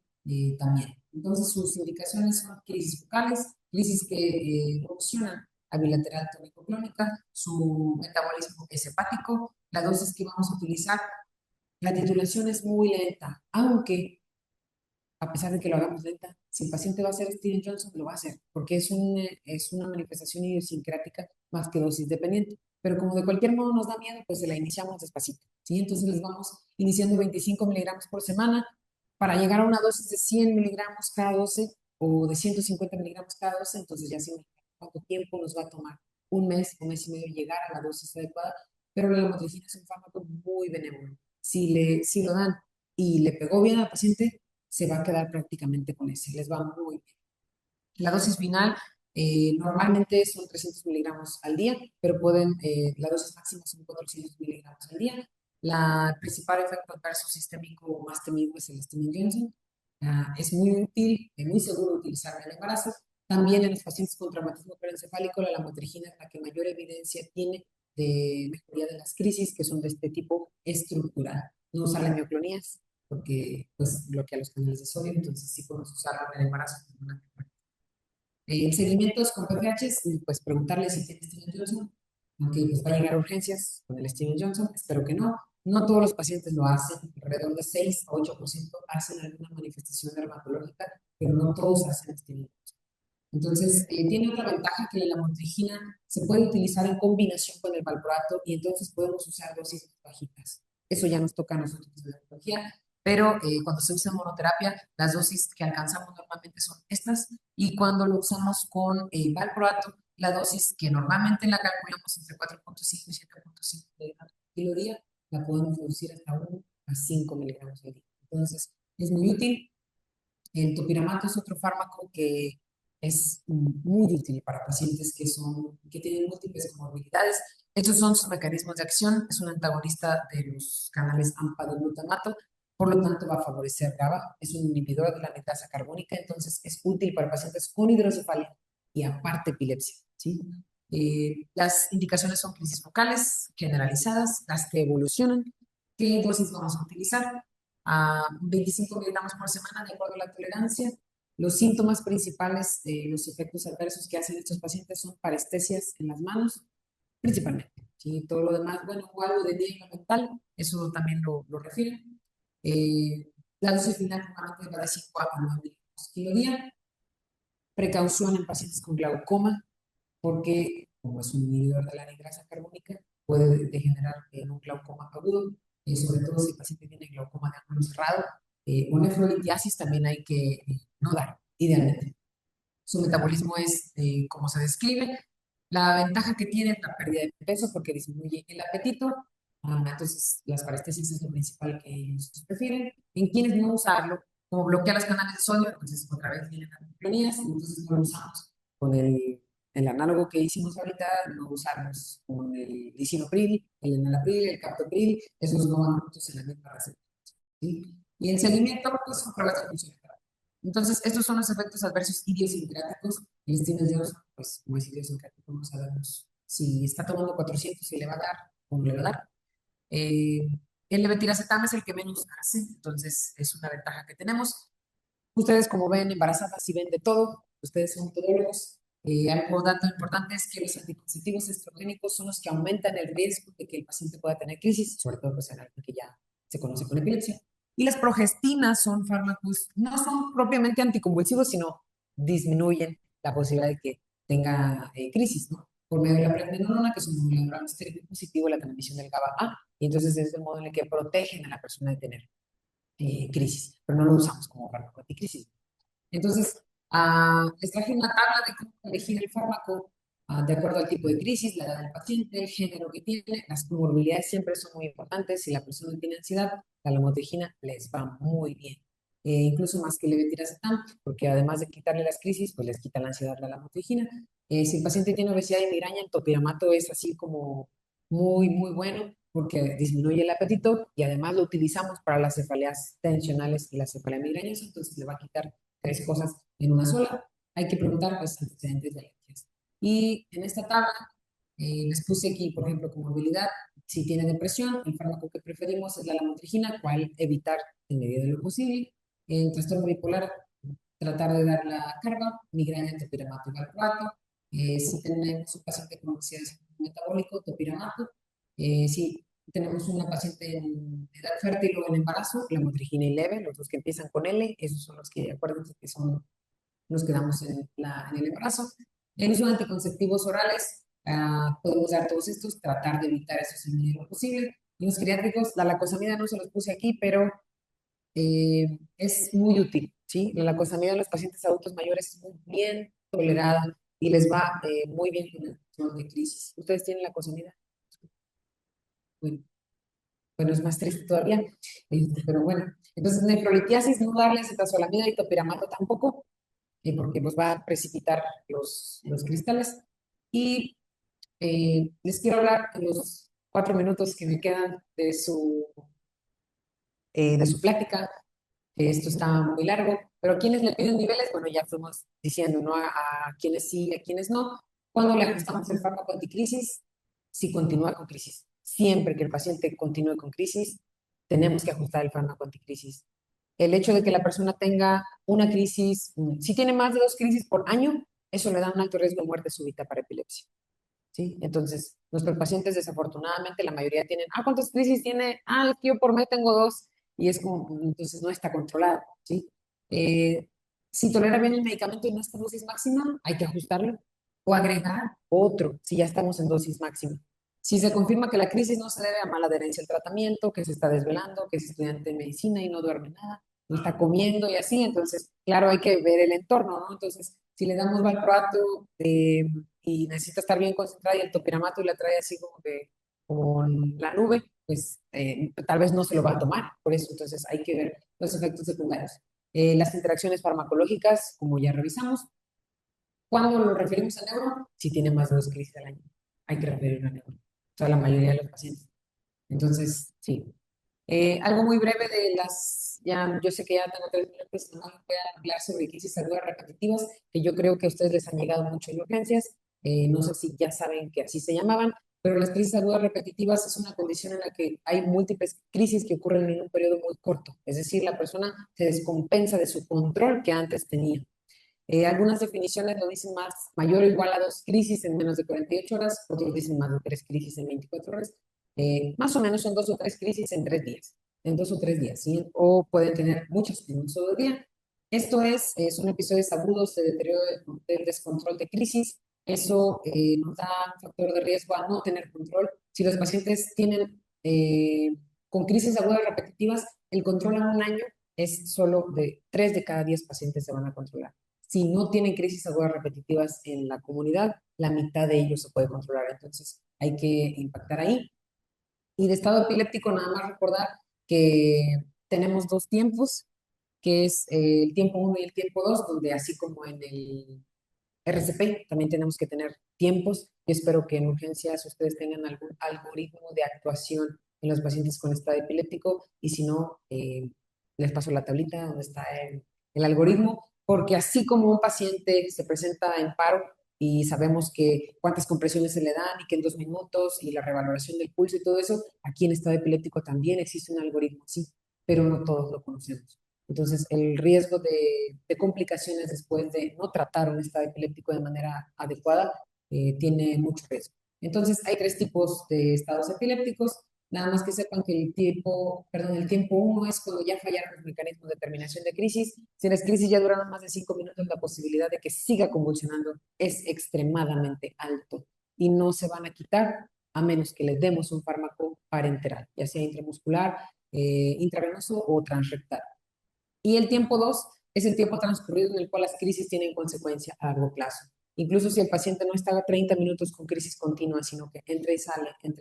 también. Entonces, sus indicaciones son crisis focales, crisis que evolucionan a bilateral tónico-clónica, su metabolismo es hepático, la dosis que vamos a utilizar, la titulación es muy lenta, aunque a pesar de que lo hagamos lenta, si el paciente va a hacer Steven Johnson, lo va a hacer, porque es una manifestación idiosincrática más que dosis dependiente. Pero como de cualquier modo nos da miedo, pues se la iniciamos despacito, ¿sí? Entonces les vamos iniciando 25 miligramos por semana para llegar a una dosis de 100 miligramos cada 12 o de 150 miligramos cada 12, entonces ya se imagina cuánto tiempo nos va a tomar, un mes y medio llegar a la dosis adecuada, pero la lamotrigina es un fármaco muy benévolo. Si lo dan y le pegó bien al paciente, se va a quedar prácticamente con ese, les va muy bien. La dosis final normalmente son 300 miligramos al día, pero la dosis máxima son 400 miligramos al día. La principal efecto adverso sistémico más temido es el Steven Johnson. Es muy útil, muy seguro utilizarlo en el embarazo. También en los pacientes con traumatismo craneoencefálico, la lamotrigina es la que mayor evidencia tiene de mejoría de las crisis que son de este tipo estructural. No usar la mioclonías porque pues bloquea los canales de sodio, entonces sí podemos usarlo en el embarazo. El seguimiento es con PPHs y pues preguntarle si tiene Steven Johnson, aunque pues va a llegar a urgencias con el Steven Johnson, espero que no. No todos los pacientes lo hacen, alrededor de 6 a 8% hacen alguna manifestación dermatológica, pero no todos hacen Steven Johnson. Entonces, tiene otra ventaja que la lamotrigina se puede utilizar en combinación con el valproato y entonces podemos usar dosis bajitas. Eso ya nos toca a nosotros en la oncología, pero cuando se usa en monoterapia, las dosis que alcanzamos normalmente son estas y cuando lo usamos con valproato, la dosis que normalmente la calculamos entre 4.5 y 7.5 miligramos por kilo día, la podemos reducir hasta 1 a 5 miligramos al día. Entonces, es muy útil. El topiramato es otro fármaco que es muy útil para pacientes que tienen múltiples comorbilidades. Estos son sus mecanismos de acción. Es un antagonista de los canales AMPA de glutamato, por lo tanto va a favorecer GABA. Es un inhibidor de la amilasa carbónica, entonces es útil para pacientes con hidrocefalia y aparte epilepsia, ¿sí? Las indicaciones son crisis focales generalizadas, las que evolucionan. ¿Qué dosis vamos a utilizar? A 25 miligramos por semana de acuerdo a la tolerancia. Los síntomas principales de los efectos adversos que hacen estos pacientes son parestesias en las manos, principalmente. ¿Sí? Todo lo demás, bueno, o algo de edema mental, eso también lo refiere. La dosis final normalmente va de 5 a 9 miligramos kilo día. Precaución en pacientes con glaucoma, porque como es un inhibidor de la anhidrasa carbónica, puede degenerar en un glaucoma agudo, sobre todo si el paciente tiene glaucoma de ángulo cerrado o nefrolitiasis, también hay que no dar, idealmente. Su metabolismo es como se describe. La ventaja que tiene es la pérdida de peso porque disminuye el apetito. Entonces, las parestesias es lo principal que ellos prefieren. En quienes no usarlo, como bloquea los canales de sodio, entonces otra vez vienen las micronías, entonces no lo usamos con el análogo que hicimos ahorita, lo usamos con el lisinopril, el enalapril, el captopril, esos no van juntos en la misma receta, ¿sí? Y el seguimiento, pues son pruebas de función. Entonces, estos son los efectos adversos idiosincráticos. El Steven Johnson, pues, como es idiosincrático, no sabemos si está tomando 400 y le va a dar o no le va a dar. Eh, el levetiracetam es el que menos hace, entonces es una ventaja que tenemos. Ustedes, como ven, embarazadas y ven de todo, ustedes son todólogos. Algo dato importante es que los anticonceptivos estrogénicos son los que aumentan el riesgo de que el paciente pueda tener crisis, sobre todo pues, en alguien que ya se conoce con epilepsia. Y las progestinas son fármacos, no son propiamente anticonvulsivos, sino disminuyen la posibilidad de que tenga crisis, ¿no? por medio de la pregnenolona, que es un modulador allosterico positivo de la transmisión del GABA-A, y entonces es el modo en el que protegen a la persona de tener crisis, pero no lo usamos como fármaco anticrisis. Entonces, les traje una tabla de cómo elegir el fármaco de acuerdo al tipo de crisis, la edad del paciente, el género que tiene. Las comorbilidades siempre son muy importantes. Si la persona tiene ansiedad, la lamotrigina les va muy bien. Incluso más que el levetiracetam, porque además de quitarle las crisis, pues les quita la ansiedad la lamotrigina. Si el paciente tiene obesidad y migraña, el topiramato es así como muy, muy bueno porque disminuye el apetito y además lo utilizamos para las cefaleas tensionales y la cefalea migrañosa, entonces le va a quitar tres cosas en una sola. Hay que preguntar pues, antecedentes de alergias. Y en esta tabla les puse aquí, por ejemplo, comorbilidad. Si tiene depresión, el fármaco que preferimos es la lamotrigina, cual evitar en medida de lo posible. En trastorno bipolar, tratar de dar la carga, migraña, topiramato y valproato. Si tenemos un paciente con obesidad metabólico, topiramato. Si tenemos una paciente en edad fértil o en embarazo, lamotrigina y leve, los dos que empiezan con L, esos son los que, acuérdense que son los que damos en el embarazo. En uso de anticonceptivos orales, podemos dar todos estos, tratar de evitar eso en medida de lo posible. En los geriátricos, la lacosamida no se los puse aquí, pero es muy útil, ¿sí? La lacosamida en los pacientes adultos mayores es muy bien tolerada y les va muy bien con el control de crisis. ¿Ustedes tienen lacosamida? Bueno, bueno, es más triste todavía, pero bueno. Entonces, nefrolitiasis, no darle acetazolamida y topiramato tampoco, porque nos va a precipitar los cristales. Y les quiero hablar en los 4 minutos que me quedan de su plática. Esto está muy largo, pero a quienes le piden niveles, bueno, ya fuimos diciendo, ¿no? A quienes sí y a quienes no. Cuando le ajustamos el fármaco anticrisis, si continúa con crisis. Siempre que el paciente continúe con crisis, tenemos que ajustar el fármaco anticrisis. El hecho de que la persona tenga una crisis, si tiene más de 2 crisis por año, eso le da un alto riesgo de muerte súbita para epilepsia. ¿Sí? Entonces, nuestros pacientes desafortunadamente, la mayoría tienen, ¿cuántas crisis tiene? Es que yo por mes tengo 2 y es como, entonces no está controlado, ¿sí? Eh, si tolera bien el medicamento y no está en dosis máxima, hay que ajustarlo o agregar otro si ya estamos en dosis máxima. Si se confirma que la crisis no se debe a mala adherencia al tratamiento, que se está desvelando, que es estudiante de medicina y no duerme nada, no está comiendo y así, entonces, claro, hay que ver el entorno, ¿no? Entonces, si le damos valproato y necesita estar bien concentrada y el topiramato y la trae así como que con la nube, pues tal vez no se lo va a tomar, por eso entonces hay que ver los efectos secundarios. Las interacciones farmacológicas, como ya revisamos, cuando lo referimos a neuro, si tiene más de 2 crisis al año, hay que referirlo a neuro, o sea, la mayoría de los pacientes. Entonces, sí. Algo muy breve de yo sé que ya tengo 3 minutos, no voy a hablar sobre crisis agudas repetitivas, que yo creo que a ustedes les han llegado mucho en urgencias. No sé si ya saben que así se llamaban, pero las crisis agudas repetitivas es una condición en la que hay múltiples crisis que ocurren en un periodo muy corto. Es decir, la persona se descompensa de su control que antes tenía. Algunas definiciones lo dicen más, mayor o igual a 2 crisis en menos de 48 horas, otros dicen más de 3 crisis en 24 horas. Más o menos son 2 o 3 crisis en 3 días, en 2 o 3 días, ¿sí? O pueden tener muchos en un solo día. Esto son episodios agudos de deterioro del descontrol de crisis. Eso nos da un factor de riesgo a no tener control. Si los pacientes tienen con crisis agudas repetitivas, el control en un año es solo de 3 de cada 10 pacientes se van a controlar. Si no tienen crisis agudas repetitivas en la comunidad, la mitad de ellos se puede controlar. Entonces, hay que impactar ahí. Y de estado epiléptico, nada más recordar que tenemos 2 tiempos, que es el tiempo 1 y el tiempo 2, donde así como en el RCP también tenemos que tener tiempos. Yo espero que en urgencias ustedes tengan algún algoritmo de actuación en los pacientes con estado epiléptico y si no, les paso la tablita donde está el algoritmo, porque así como un paciente se presenta en paro y sabemos que cuántas compresiones se le dan y que en 2 minutos y la revaloración del pulso y todo eso, aquí en estado epiléptico también existe un algoritmo así, pero no todos lo conocemos. Entonces, el riesgo de complicaciones después de no tratar un estado epiléptico de manera adecuada tiene mucho riesgo. Entonces, hay 3 tipos de estados epilépticos. Nada más que sepan que el tiempo 1 es cuando ya fallaron los mecanismos de terminación de crisis. Si las crisis ya duraron más de 5 minutos, la posibilidad de que siga convulsionando es extremadamente alto. y no se van a quitar a menos que les demos un fármaco parenteral, ya sea intramuscular, intravenoso o transrectal. Y el tiempo 2 es el tiempo transcurrido en el cual las crisis tienen consecuencia a largo plazo. Incluso si el paciente no está 30 minutos con crisis continua, sino que entra y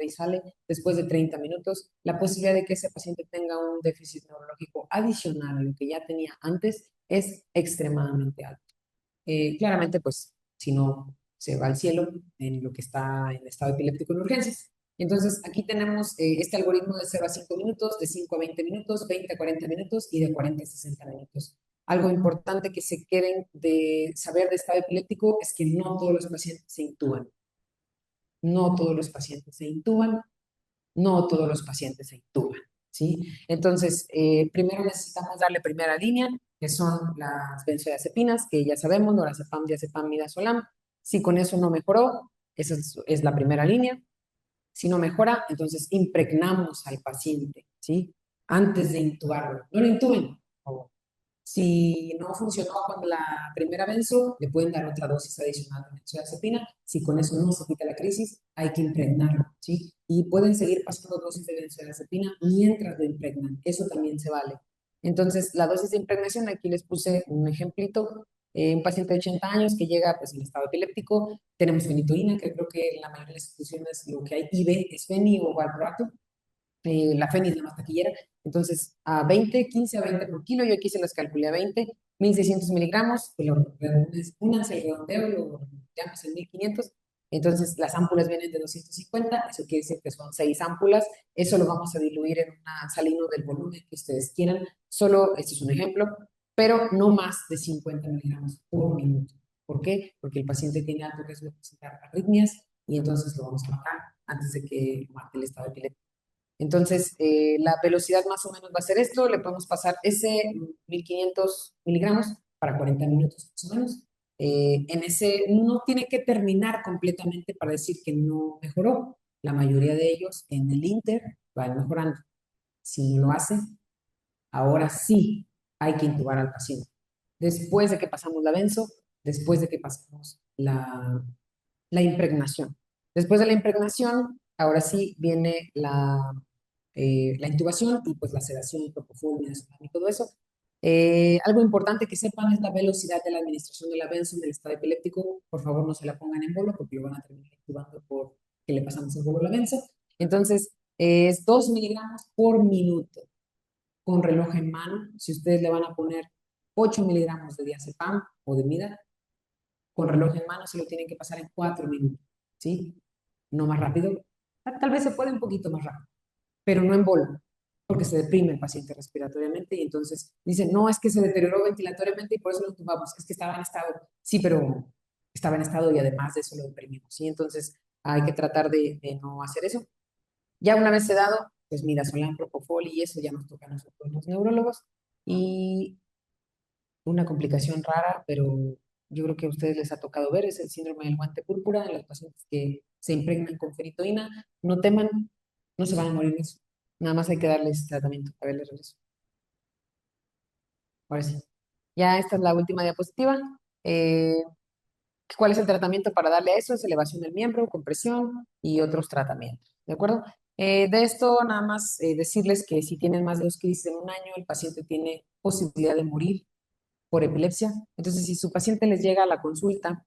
sale, después de 30 minutos, la posibilidad de que ese paciente tenga un déficit neurológico adicional a lo que ya tenía antes es extremadamente alto. Claramente, pues, si no, se va al cielo en lo que está en estado epiléptico en urgencias. Entonces, aquí tenemos este algoritmo de 0 a 5 minutos, de 5 a 20 minutos, 20 a 40 minutos y de 40 a 60 minutos. Algo importante que se quieren de saber de estado epiléptico es que no todos los pacientes se intuban. No todos los pacientes se intuban, no todos los pacientes se intuban, ¿sí? Entonces, primero necesitamos darle primera línea, que son las benzodiazepinas, que ya sabemos, lorazepam, diazepam, midazolam. Si con eso no mejoró, esa es la primera línea. Si no mejora, entonces impregnamos al paciente, ¿sí? Antes de intubarlo. No lo intuben, por favor. Si no funcionó con la primera benzo, le pueden dar otra dosis adicional de benzodiazepina. Si con eso no se quita la crisis, hay que impregnarlo, ¿sí? Y pueden seguir pasando dosis de benzodiazepina mientras lo impregnan. Eso también se vale. Entonces, la dosis de impregnación, aquí les puse un ejemplito. Un paciente de 80 años que llega pues, en estado epiléptico, tenemos fenitoína, que creo que en la mayoría de las instituciones lo que hay IV es feni o valproato. La FENI es la más taquillera, entonces a 20, 15 a 20 por kilo, yo aquí se las calculé a 20, 1600 miligramos, pues únanse el redondeo, lo redondeamos en 1500, entonces las ámpulas vienen de 250, eso quiere decir que son 6 ámpulas, eso lo vamos a diluir en una salino del volumen que ustedes quieran, solo, este es un ejemplo, pero no más de 50 miligramos por minuto. ¿Por qué? Porque el paciente tiene alto riesgo de presentar arritmias y entonces lo vamos a matar antes de que mate el estado epiléptico. Entonces, la velocidad más o menos va a ser esto. Le podemos pasar ese 1500 miligramos para 40 minutos más o menos. En ese no tiene que terminar completamente para decir que no mejoró. La mayoría de ellos en el Inter van mejorando. Si no lo hace, ahora sí hay que intubar al paciente. Después de que pasamos la benzo, después de que pasamos la impregnación. Después de la impregnación, ahora sí viene la intubación y pues la sedación, propofol, midazolam y todo eso. Algo importante que sepan es la velocidad de la administración de la benzo en el estado epiléptico. Por favor, no se la pongan en bolo porque lo van a terminar intubando por que le pasamos en bolo la benzo. Entonces, es 2 miligramos por minuto con reloj en mano. Si ustedes le van a poner 8 miligramos de diazepam o de mida, con reloj en mano se lo tienen que pasar en 4 minutos, ¿sí? No más rápido. Tal vez se puede un poquito más rápido, pero no en bolo, porque se deprime el paciente respiratoriamente y entonces dicen, no, es que se deterioró ventilatoriamente y por eso lo entubamos, es que estaba en estado, sí, pero estaba en estado y además de eso lo deprimimos, ¿sí? Entonces hay que tratar de no hacer eso. Ya una vez sedado, pues midazolam, propofol y eso ya nos toca a nosotros los neurólogos. Y una complicación rara, pero yo creo que a ustedes les ha tocado ver, es el síndrome del guante púrpura en los pacientes que se impregnan con fenitoína. No teman, no se van a morir de eso. Nada más hay que darles tratamiento. A ver, les regreso. Ahora sí. Ya esta es la última diapositiva. Eh, ¿Cuál es el tratamiento para darle a eso? Es elevación del miembro, compresión y otros tratamientos. ¿De acuerdo? De esto, nada más decirles que si tienen más de 2 crisis en un año, el paciente tiene posibilidad de morir por epilepsia. Entonces, si su paciente les llega a la consulta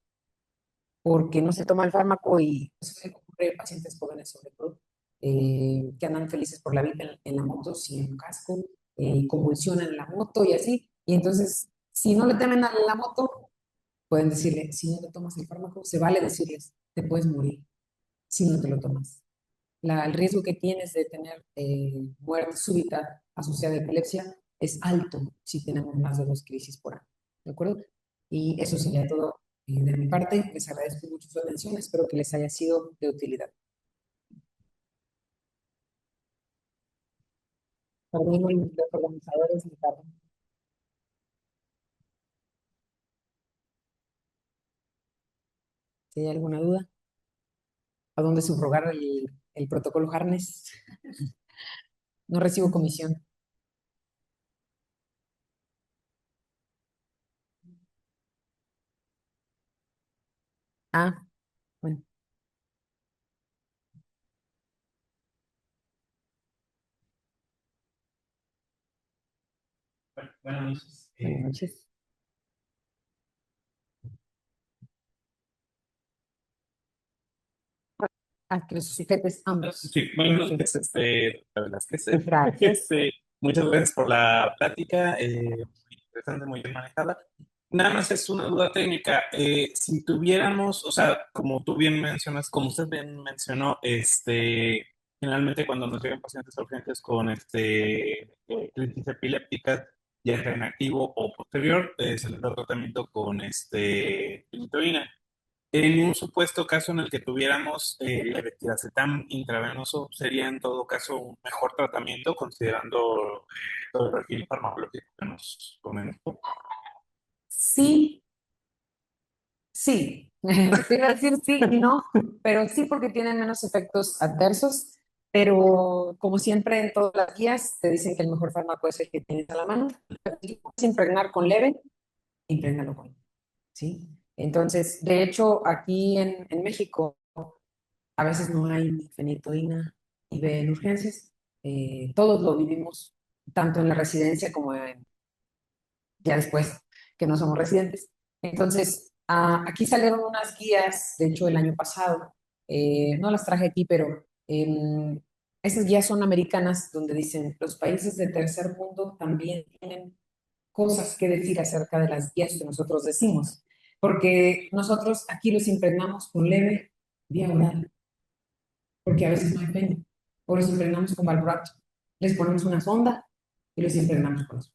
porque no se toma el fármaco y suele ocurrir en pacientes jóvenes sobre todo, que andan felices por la vida en la moto sin un casco, y convulsionan en la moto y así, y entonces, si no le temen a la moto, pueden decirle, si no te tomas el fármaco, se vale decirles, te puedes morir si no te lo tomas. El riesgo que tienes de tener muerte súbita asociada a epilepsia es alto si tenemos más de 2 crisis por año. ¿De acuerdo? Y eso sería todo de mi parte. Les agradezco mucho su atención. Espero que les haya sido de utilidad. Perdón, los organizadores, me tardan. Si hay alguna duda, ¿a dónde subrogar el protocolo Harness? No recibo comisión. Ah, bueno. Buenas noches. Buenas noches. Que los sujetes ambos. Sí, buenas noches, doctora Velázquez. Gracias. Muchas gracias por la plática, muy interesante, muy bien manejada. Nada más es una duda técnica. Si tuviéramos, o sea, como tú bien mencionas, como usted bien mencionó, generalmente cuando nos llegan pacientes urgentes con crisis epilépticas, ya sea en activo o posterior, se les da tratamiento con limitoína. En un supuesto caso en el que tuviéramos levetiracetam intravenoso, sería en todo caso un mejor tratamiento considerando todo el perfil farmacológico que nos comentó. Sí, sí. Te iba a decir sí y no, pero sí porque tienen menos efectos adversos. Pero como siempre en todas las guías te dicen que el mejor fármaco es el que tienes a la mano. Si puedes impregnar con leve, imprégnalo con leve, ¿sí? Entonces, de hecho, aquí en México a veces no hay ni fenitoína ni B en urgencias. Todos lo vivimos, tanto en la residencia como ya después que no somos residentes. Entonces, aquí salieron unas guías, de hecho el año pasado, no las traje aquí, pero esas guías son americanas donde dicen los países de tercer mundo también tienen cosas que decir acerca de las guías que nosotros decimos, porque nosotros aquí los impregnamos con leve vía oral, porque a veces no hay pena, o los impregnamos con valproato, les ponemos una sonda y los impregnamos con eso.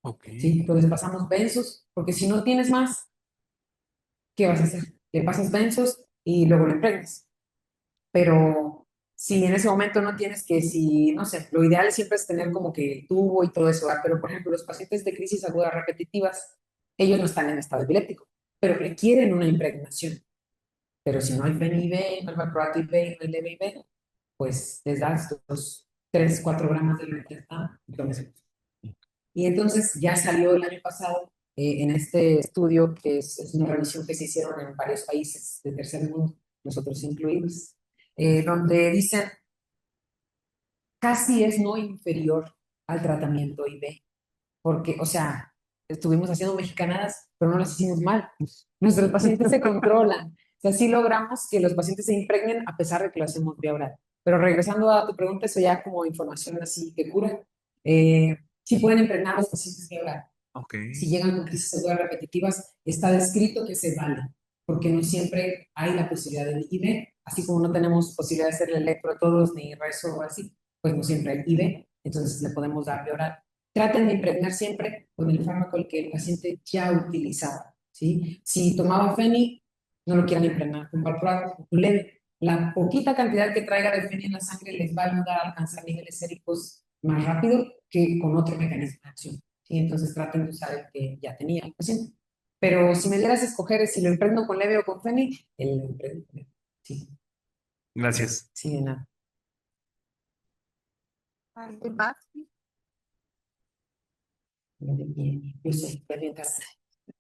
Ok. ¿Sí? Entonces pasamos benzos, porque si no tienes más, ¿qué vas a hacer? Le pasas benzos y luego le impregnas. Pero si en ese momento no tienes que, si, no sé, lo ideal siempre es tener como que tubo y todo eso, ¿verdad? Pero por ejemplo, los pacientes de crisis agudas repetitivas, ellos no están en estado epiléptico, pero requieren una impregnación. Pero si no hay FENIB, no hay valproato IV, no hay LEVIB, pues les das estos 3, 4 gramos de levetiracetam y tómese. Y entonces ya salió el año pasado en este estudio, que es una revisión que se hicieron en varios países de tercer mundo, nosotros incluidos, donde dicen casi es no inferior al tratamiento IV, porque, o sea, estuvimos haciendo mexicanadas, pero no las hicimos mal. Nuestros pacientes se controlan. O sea, sí logramos que los pacientes se impregnen a pesar de que lo hacemos vía oral. Pero regresando a tu pregunta, eso ya como información así que cura, sí pueden impregnar los pacientes vía oral. Ok. Si llegan con crisis agudas repetitivas, está descrito que se vale, porque no siempre hay la posibilidad del IV, así como no tenemos posibilidad de hacer el electro todos ni rezo o así, pues no siempre hay IV, entonces le podemos dar vía oral. Traten de impregnar siempre con el fármaco el que el paciente ya utilizaba, ¿sí? Si tomaba Feni, no lo quieran impregnar con valproato o con leve. La poquita cantidad que traiga de Feni en la sangre les va a ayudar a alcanzar niveles séricos más rápido que con otro mecanismo de acción. ¿Sí? Entonces traten de usar el que ya tenía el paciente. Pero si me dieras a escoger si lo impregno con leve o con Feni, el impregno con leve. Sí, Gracias. sí, de nada. ¿Alguien más? Bien, yo sé, ya bien tarde.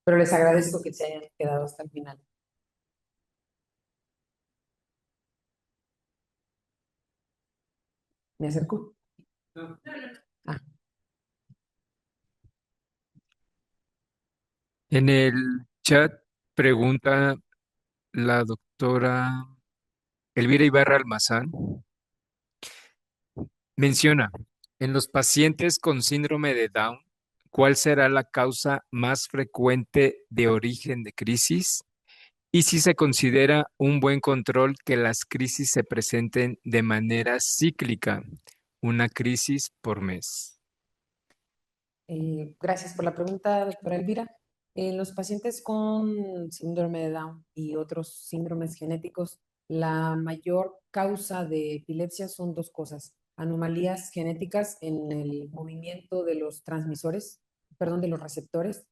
Pero les agradezco que se hayan quedado hasta el final. ¿Me acerco? Ah, En el chat pregunta la doctora Elvira Ibarra Almazán. Menciona, en los pacientes con síndrome de Down, ¿cuál será la causa más frecuente de origen de crisis? Y si se considera un buen control que las crisis se presenten de manera cíclica, una crisis por mes. gracias por la pregunta, doctora Elvira. En los pacientes con síndrome de Down y otros síndromes genéticos, la mayor causa de epilepsia son dos cosas: anomalías genéticas en el movimiento de los transmisores, perdón, de los receptores,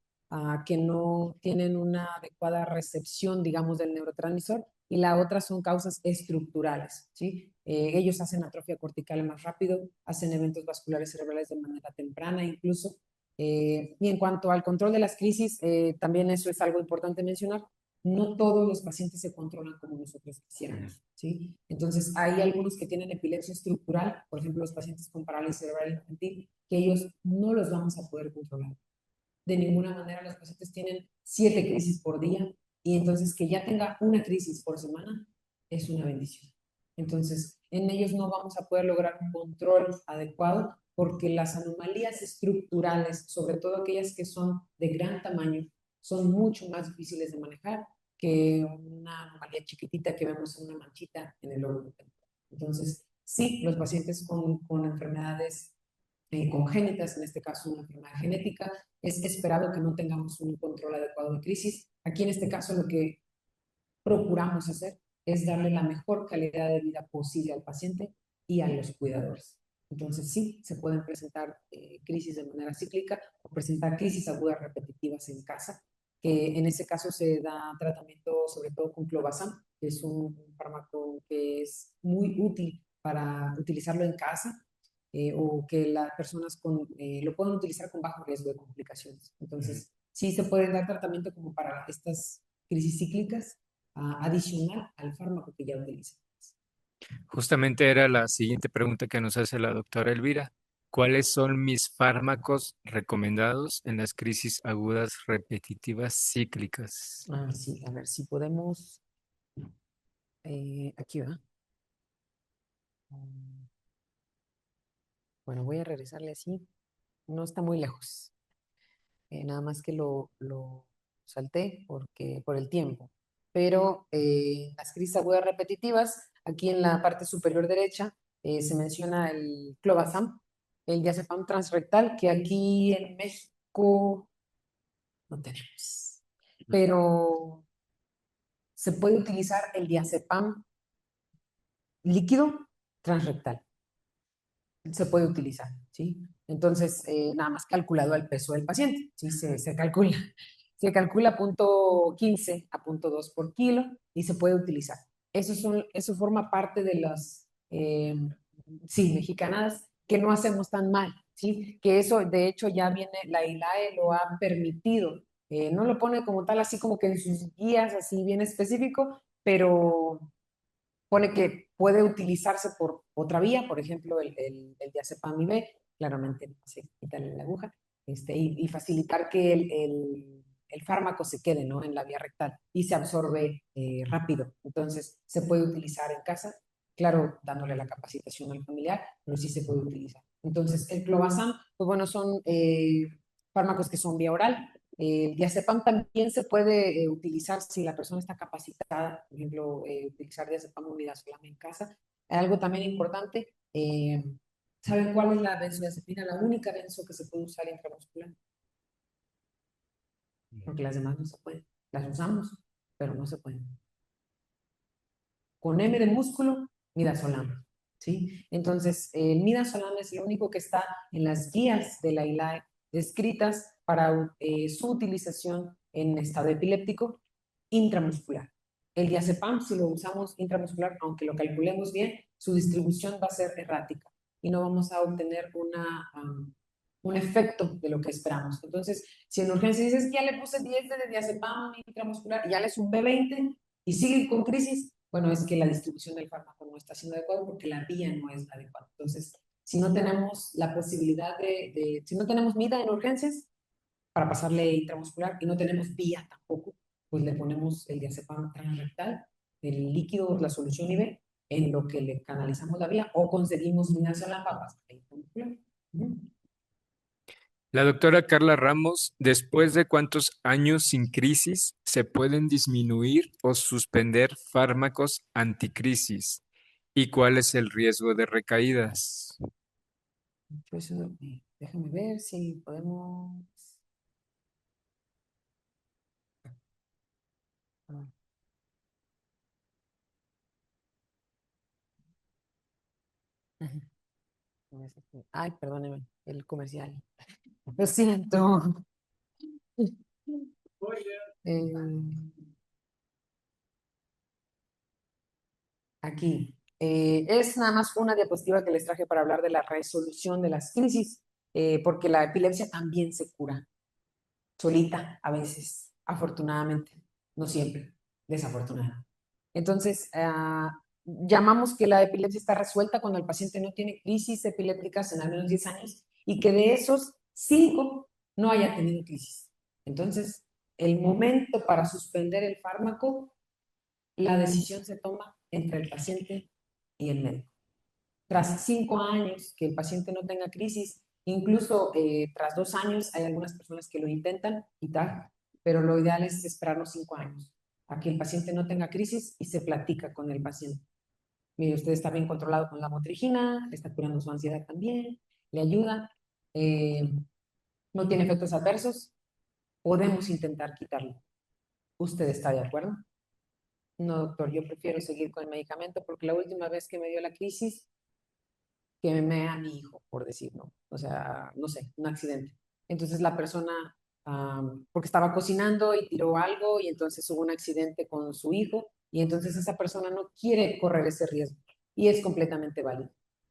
que no tienen una adecuada recepción, digamos, del neurotransmisor, y la otra son causas estructurales, ¿sí? Ellos hacen atrofia cortical más rápido, hacen eventos vasculares cerebrales de manera temprana incluso. Y en cuanto al control de las crisis, también eso es algo importante mencionar. No todos los pacientes se controlan como nosotros quisiéramos, ¿sí? Entonces, hay algunos que tienen epilepsia estructural, por ejemplo, los pacientes con parálisis cerebral infantil, que ellos no los vamos a poder controlar. de ninguna manera los pacientes tienen 7 crisis por día y entonces que ya tenga una crisis por semana es una bendición. Entonces, en ellos no vamos a poder lograr un control adecuado porque las anomalías estructurales, sobre todo aquellas que son de gran tamaño, son mucho más difíciles de manejar que una anomalía chiquitita que vemos en una manchita en el lóbulo temporal. Entonces, sí, los pacientes con enfermedades congénitas, en este caso una enfermedad genética, es esperado que no tengamos un control adecuado de crisis. Aquí en este caso lo que procuramos hacer es darle la mejor calidad de vida posible al paciente y a los cuidadores. Entonces sí, se pueden presentar crisis de manera cíclica o presentar crisis agudas repetitivas en casa, que en ese caso se da tratamiento sobre todo con clobazam, que es un fármaco que es muy útil para utilizarlo en casa o que las personas lo pueden utilizar con bajo riesgo de complicaciones. Entonces, sí se puede dar tratamiento como para estas crisis cíclicas adicional al fármaco que ya utilizan. Justamente era la siguiente pregunta que nos hace la doctora Elvira. ¿Cuáles son mis fármacos recomendados en las crisis agudas repetitivas cíclicas? Sí, a ver si podemos. Aquí va. Bueno, voy a regresarle así. No está muy lejos. Nada más que lo salté por el tiempo. Pero las crisis agudas repetitivas, aquí en la parte superior derecha, se menciona el clobazam, el diazepam transrectal, que aquí en México no tenemos. Pero se puede utilizar el diazepam líquido transrectal. Se puede utilizar, ¿sí? Entonces, nada más calculado al peso del paciente, ¿sí? Se calcula. Se calcula .15 a .2 por kilo y se puede utilizar. Eso forma parte de las, sí, mexicanadas que no hacemos tan mal, ¿sí? Que eso, de hecho, ya viene, la ILAE lo ha permitido. No lo pone como tal, así como que en sus guías, así bien específico, pero pone que puede utilizarse por otra vía, por ejemplo, el diazepam IV, claramente se quita la aguja, y facilitar que el fármaco se quede, ¿no?, en la vía rectal y se absorbe rápido. Entonces, se puede utilizar en casa, claro, dándole la capacitación al familiar, pero sí se puede utilizar. Entonces, el clobazam, pues bueno, son fármacos que son vía oral. El diazepam también se puede utilizar si la persona está capacitada, por ejemplo, utilizar diazepam o midazolam en casa. Algo también importante, ¿saben cuál es la benzodiazepina? La única benzo que se puede usar intramuscular. Porque las demás no se pueden. Las usamos, pero no se pueden. Con M de músculo, midazolam. ¿Sí? Entonces, el midazolam es lo único que está en las guías de la ILAE descritas para su utilización en estado epiléptico intramuscular. El diazepam, si lo usamos intramuscular, aunque lo calculemos bien, su distribución va a ser errática y no vamos a obtener un efecto de lo que esperamos. Entonces, si en urgencia dices que ya le puse 10 de diazepam intramuscular y ya le sumé 20 y sigue con crisis, bueno, es que la distribución del fármaco no está siendo adecuada porque la vía no es la adecuada. Entonces, si no tenemos la posibilidad si no tenemos mida en urgencias para pasarle intramuscular y no tenemos vía tampoco, pues le ponemos el diazepam transrectal, el líquido, la solución IV, en lo que le canalizamos la vía o conseguimos midazolam para pasarle intramuscular. La doctora Carla Ramos, ¿después de cuántos años sin crisis se pueden disminuir o suspender fármacos anticrisis? ¿Y cuál es el riesgo de recaídas? Pues, déjame ver si podemos. Ay, perdóneme, el comercial. Lo siento. Eh, aquí. Es nada más una diapositiva que les traje para hablar de la resolución de las crisis, porque la epilepsia también se cura solita a veces, afortunadamente, no siempre, desafortunadamente. Entonces, llamamos que la epilepsia está resuelta cuando el paciente no tiene crisis epilépticas en al menos 10 años y que de esos 5 no haya tenido crisis. Entonces, el momento para suspender el fármaco, la decisión se toma entre el paciente y el médico. Tras 5 años que el paciente no tenga crisis, incluso tras 2 años, hay algunas personas que lo intentan quitar, pero lo ideal es esperar los 5 años a que el paciente no tenga crisis y se platica con el paciente. Mire, usted está bien controlado con la motrigina, le está curando su ansiedad también, le ayuda, eh, no tiene efectos adversos, podemos intentar quitarlo. ¿Usted está de acuerdo? No, doctor, yo prefiero seguir con el medicamento porque la última vez que me dio la crisis, quemé a mi hijo, por decirlo. O sea, no sé, un accidente. Entonces la persona, porque estaba cocinando y tiró algo y entonces hubo un accidente con su hijo y entonces esa persona no quiere correr ese riesgo y es completamente válido.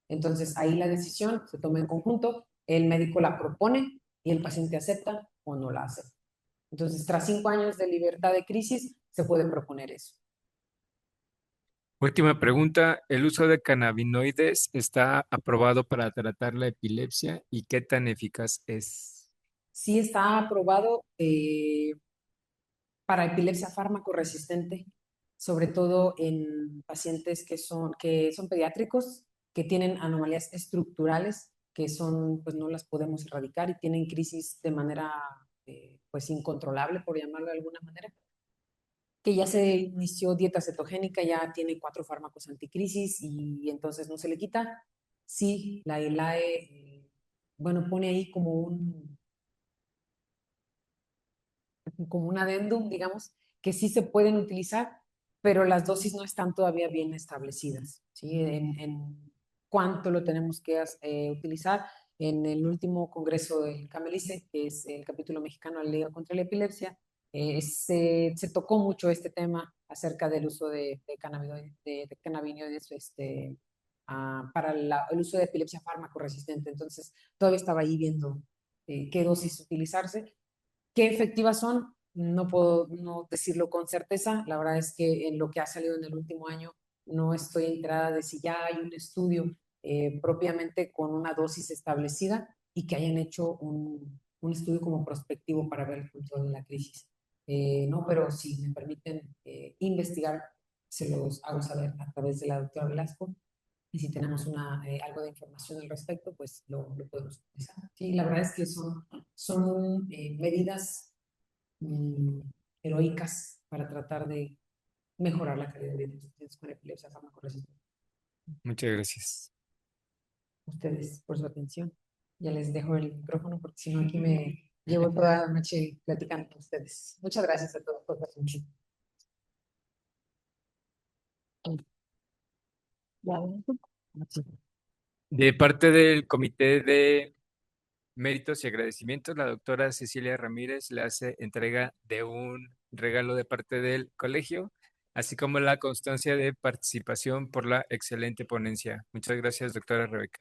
Entonces ahí la decisión se toma en conjunto, el médico la propone y el paciente acepta o no la acepta. Entonces, tras 5 años de libertad de crisis, se puede proponer eso. Última pregunta. ¿El uso de cannabinoides está aprobado para tratar la epilepsia y qué tan eficaz es? Sí está aprobado para epilepsia fármaco resistente, sobre todo en pacientes que son pediátricos, que tienen anomalías estructurales, que son, pues no las podemos erradicar y tienen crisis de manera, pues incontrolable, por llamarlo de alguna manera, que ya se inició dieta cetogénica, ya tiene 4 fármacos anticrisis y entonces no se le quita. Sí, la ELAE, bueno, pone ahí como un adendum, digamos, que sí se pueden utilizar, pero las dosis no están todavía bien establecidas, ¿sí? En cuánto lo tenemos que utilizar. En el último congreso del CAMELICE, que es el capítulo mexicano de la Liga contra la Epilepsia, se tocó mucho este tema acerca del uso de cannabinoides para el uso de epilepsia fármaco resistente. Entonces, todavía estaba ahí viendo qué dosis utilizarse. ¿Qué efectivas son? No puedo no decirlo con certeza. La verdad es que en lo que ha salido en el último año no estoy enterada de si ya hay un estudio propiamente con una dosis establecida y que hayan hecho un estudio como prospectivo para ver el control de la crisis. No, pero si me permiten investigar, se los hago saber a través de la doctora Velasco y si tenemos algo de información al respecto, pues lo podemos utilizar. Sí, la verdad es que son medidas mm, heroicas para tratar de mejorar la calidad de vida de los pacientes con epilepsia farmacoresistente. Muchas gracias. Ustedes por su atención. Ya les dejo el micrófono porque si no aquí me llevo toda la noche platicando con ustedes. Muchas gracias a todos por su atención. De parte del Comité de Méritos y Agradecimientos, la doctora Cecilia Ramírez le hace entrega de un regalo de parte del colegio, así como la constancia de participación por la excelente ponencia. Muchas gracias, doctora Rebeca.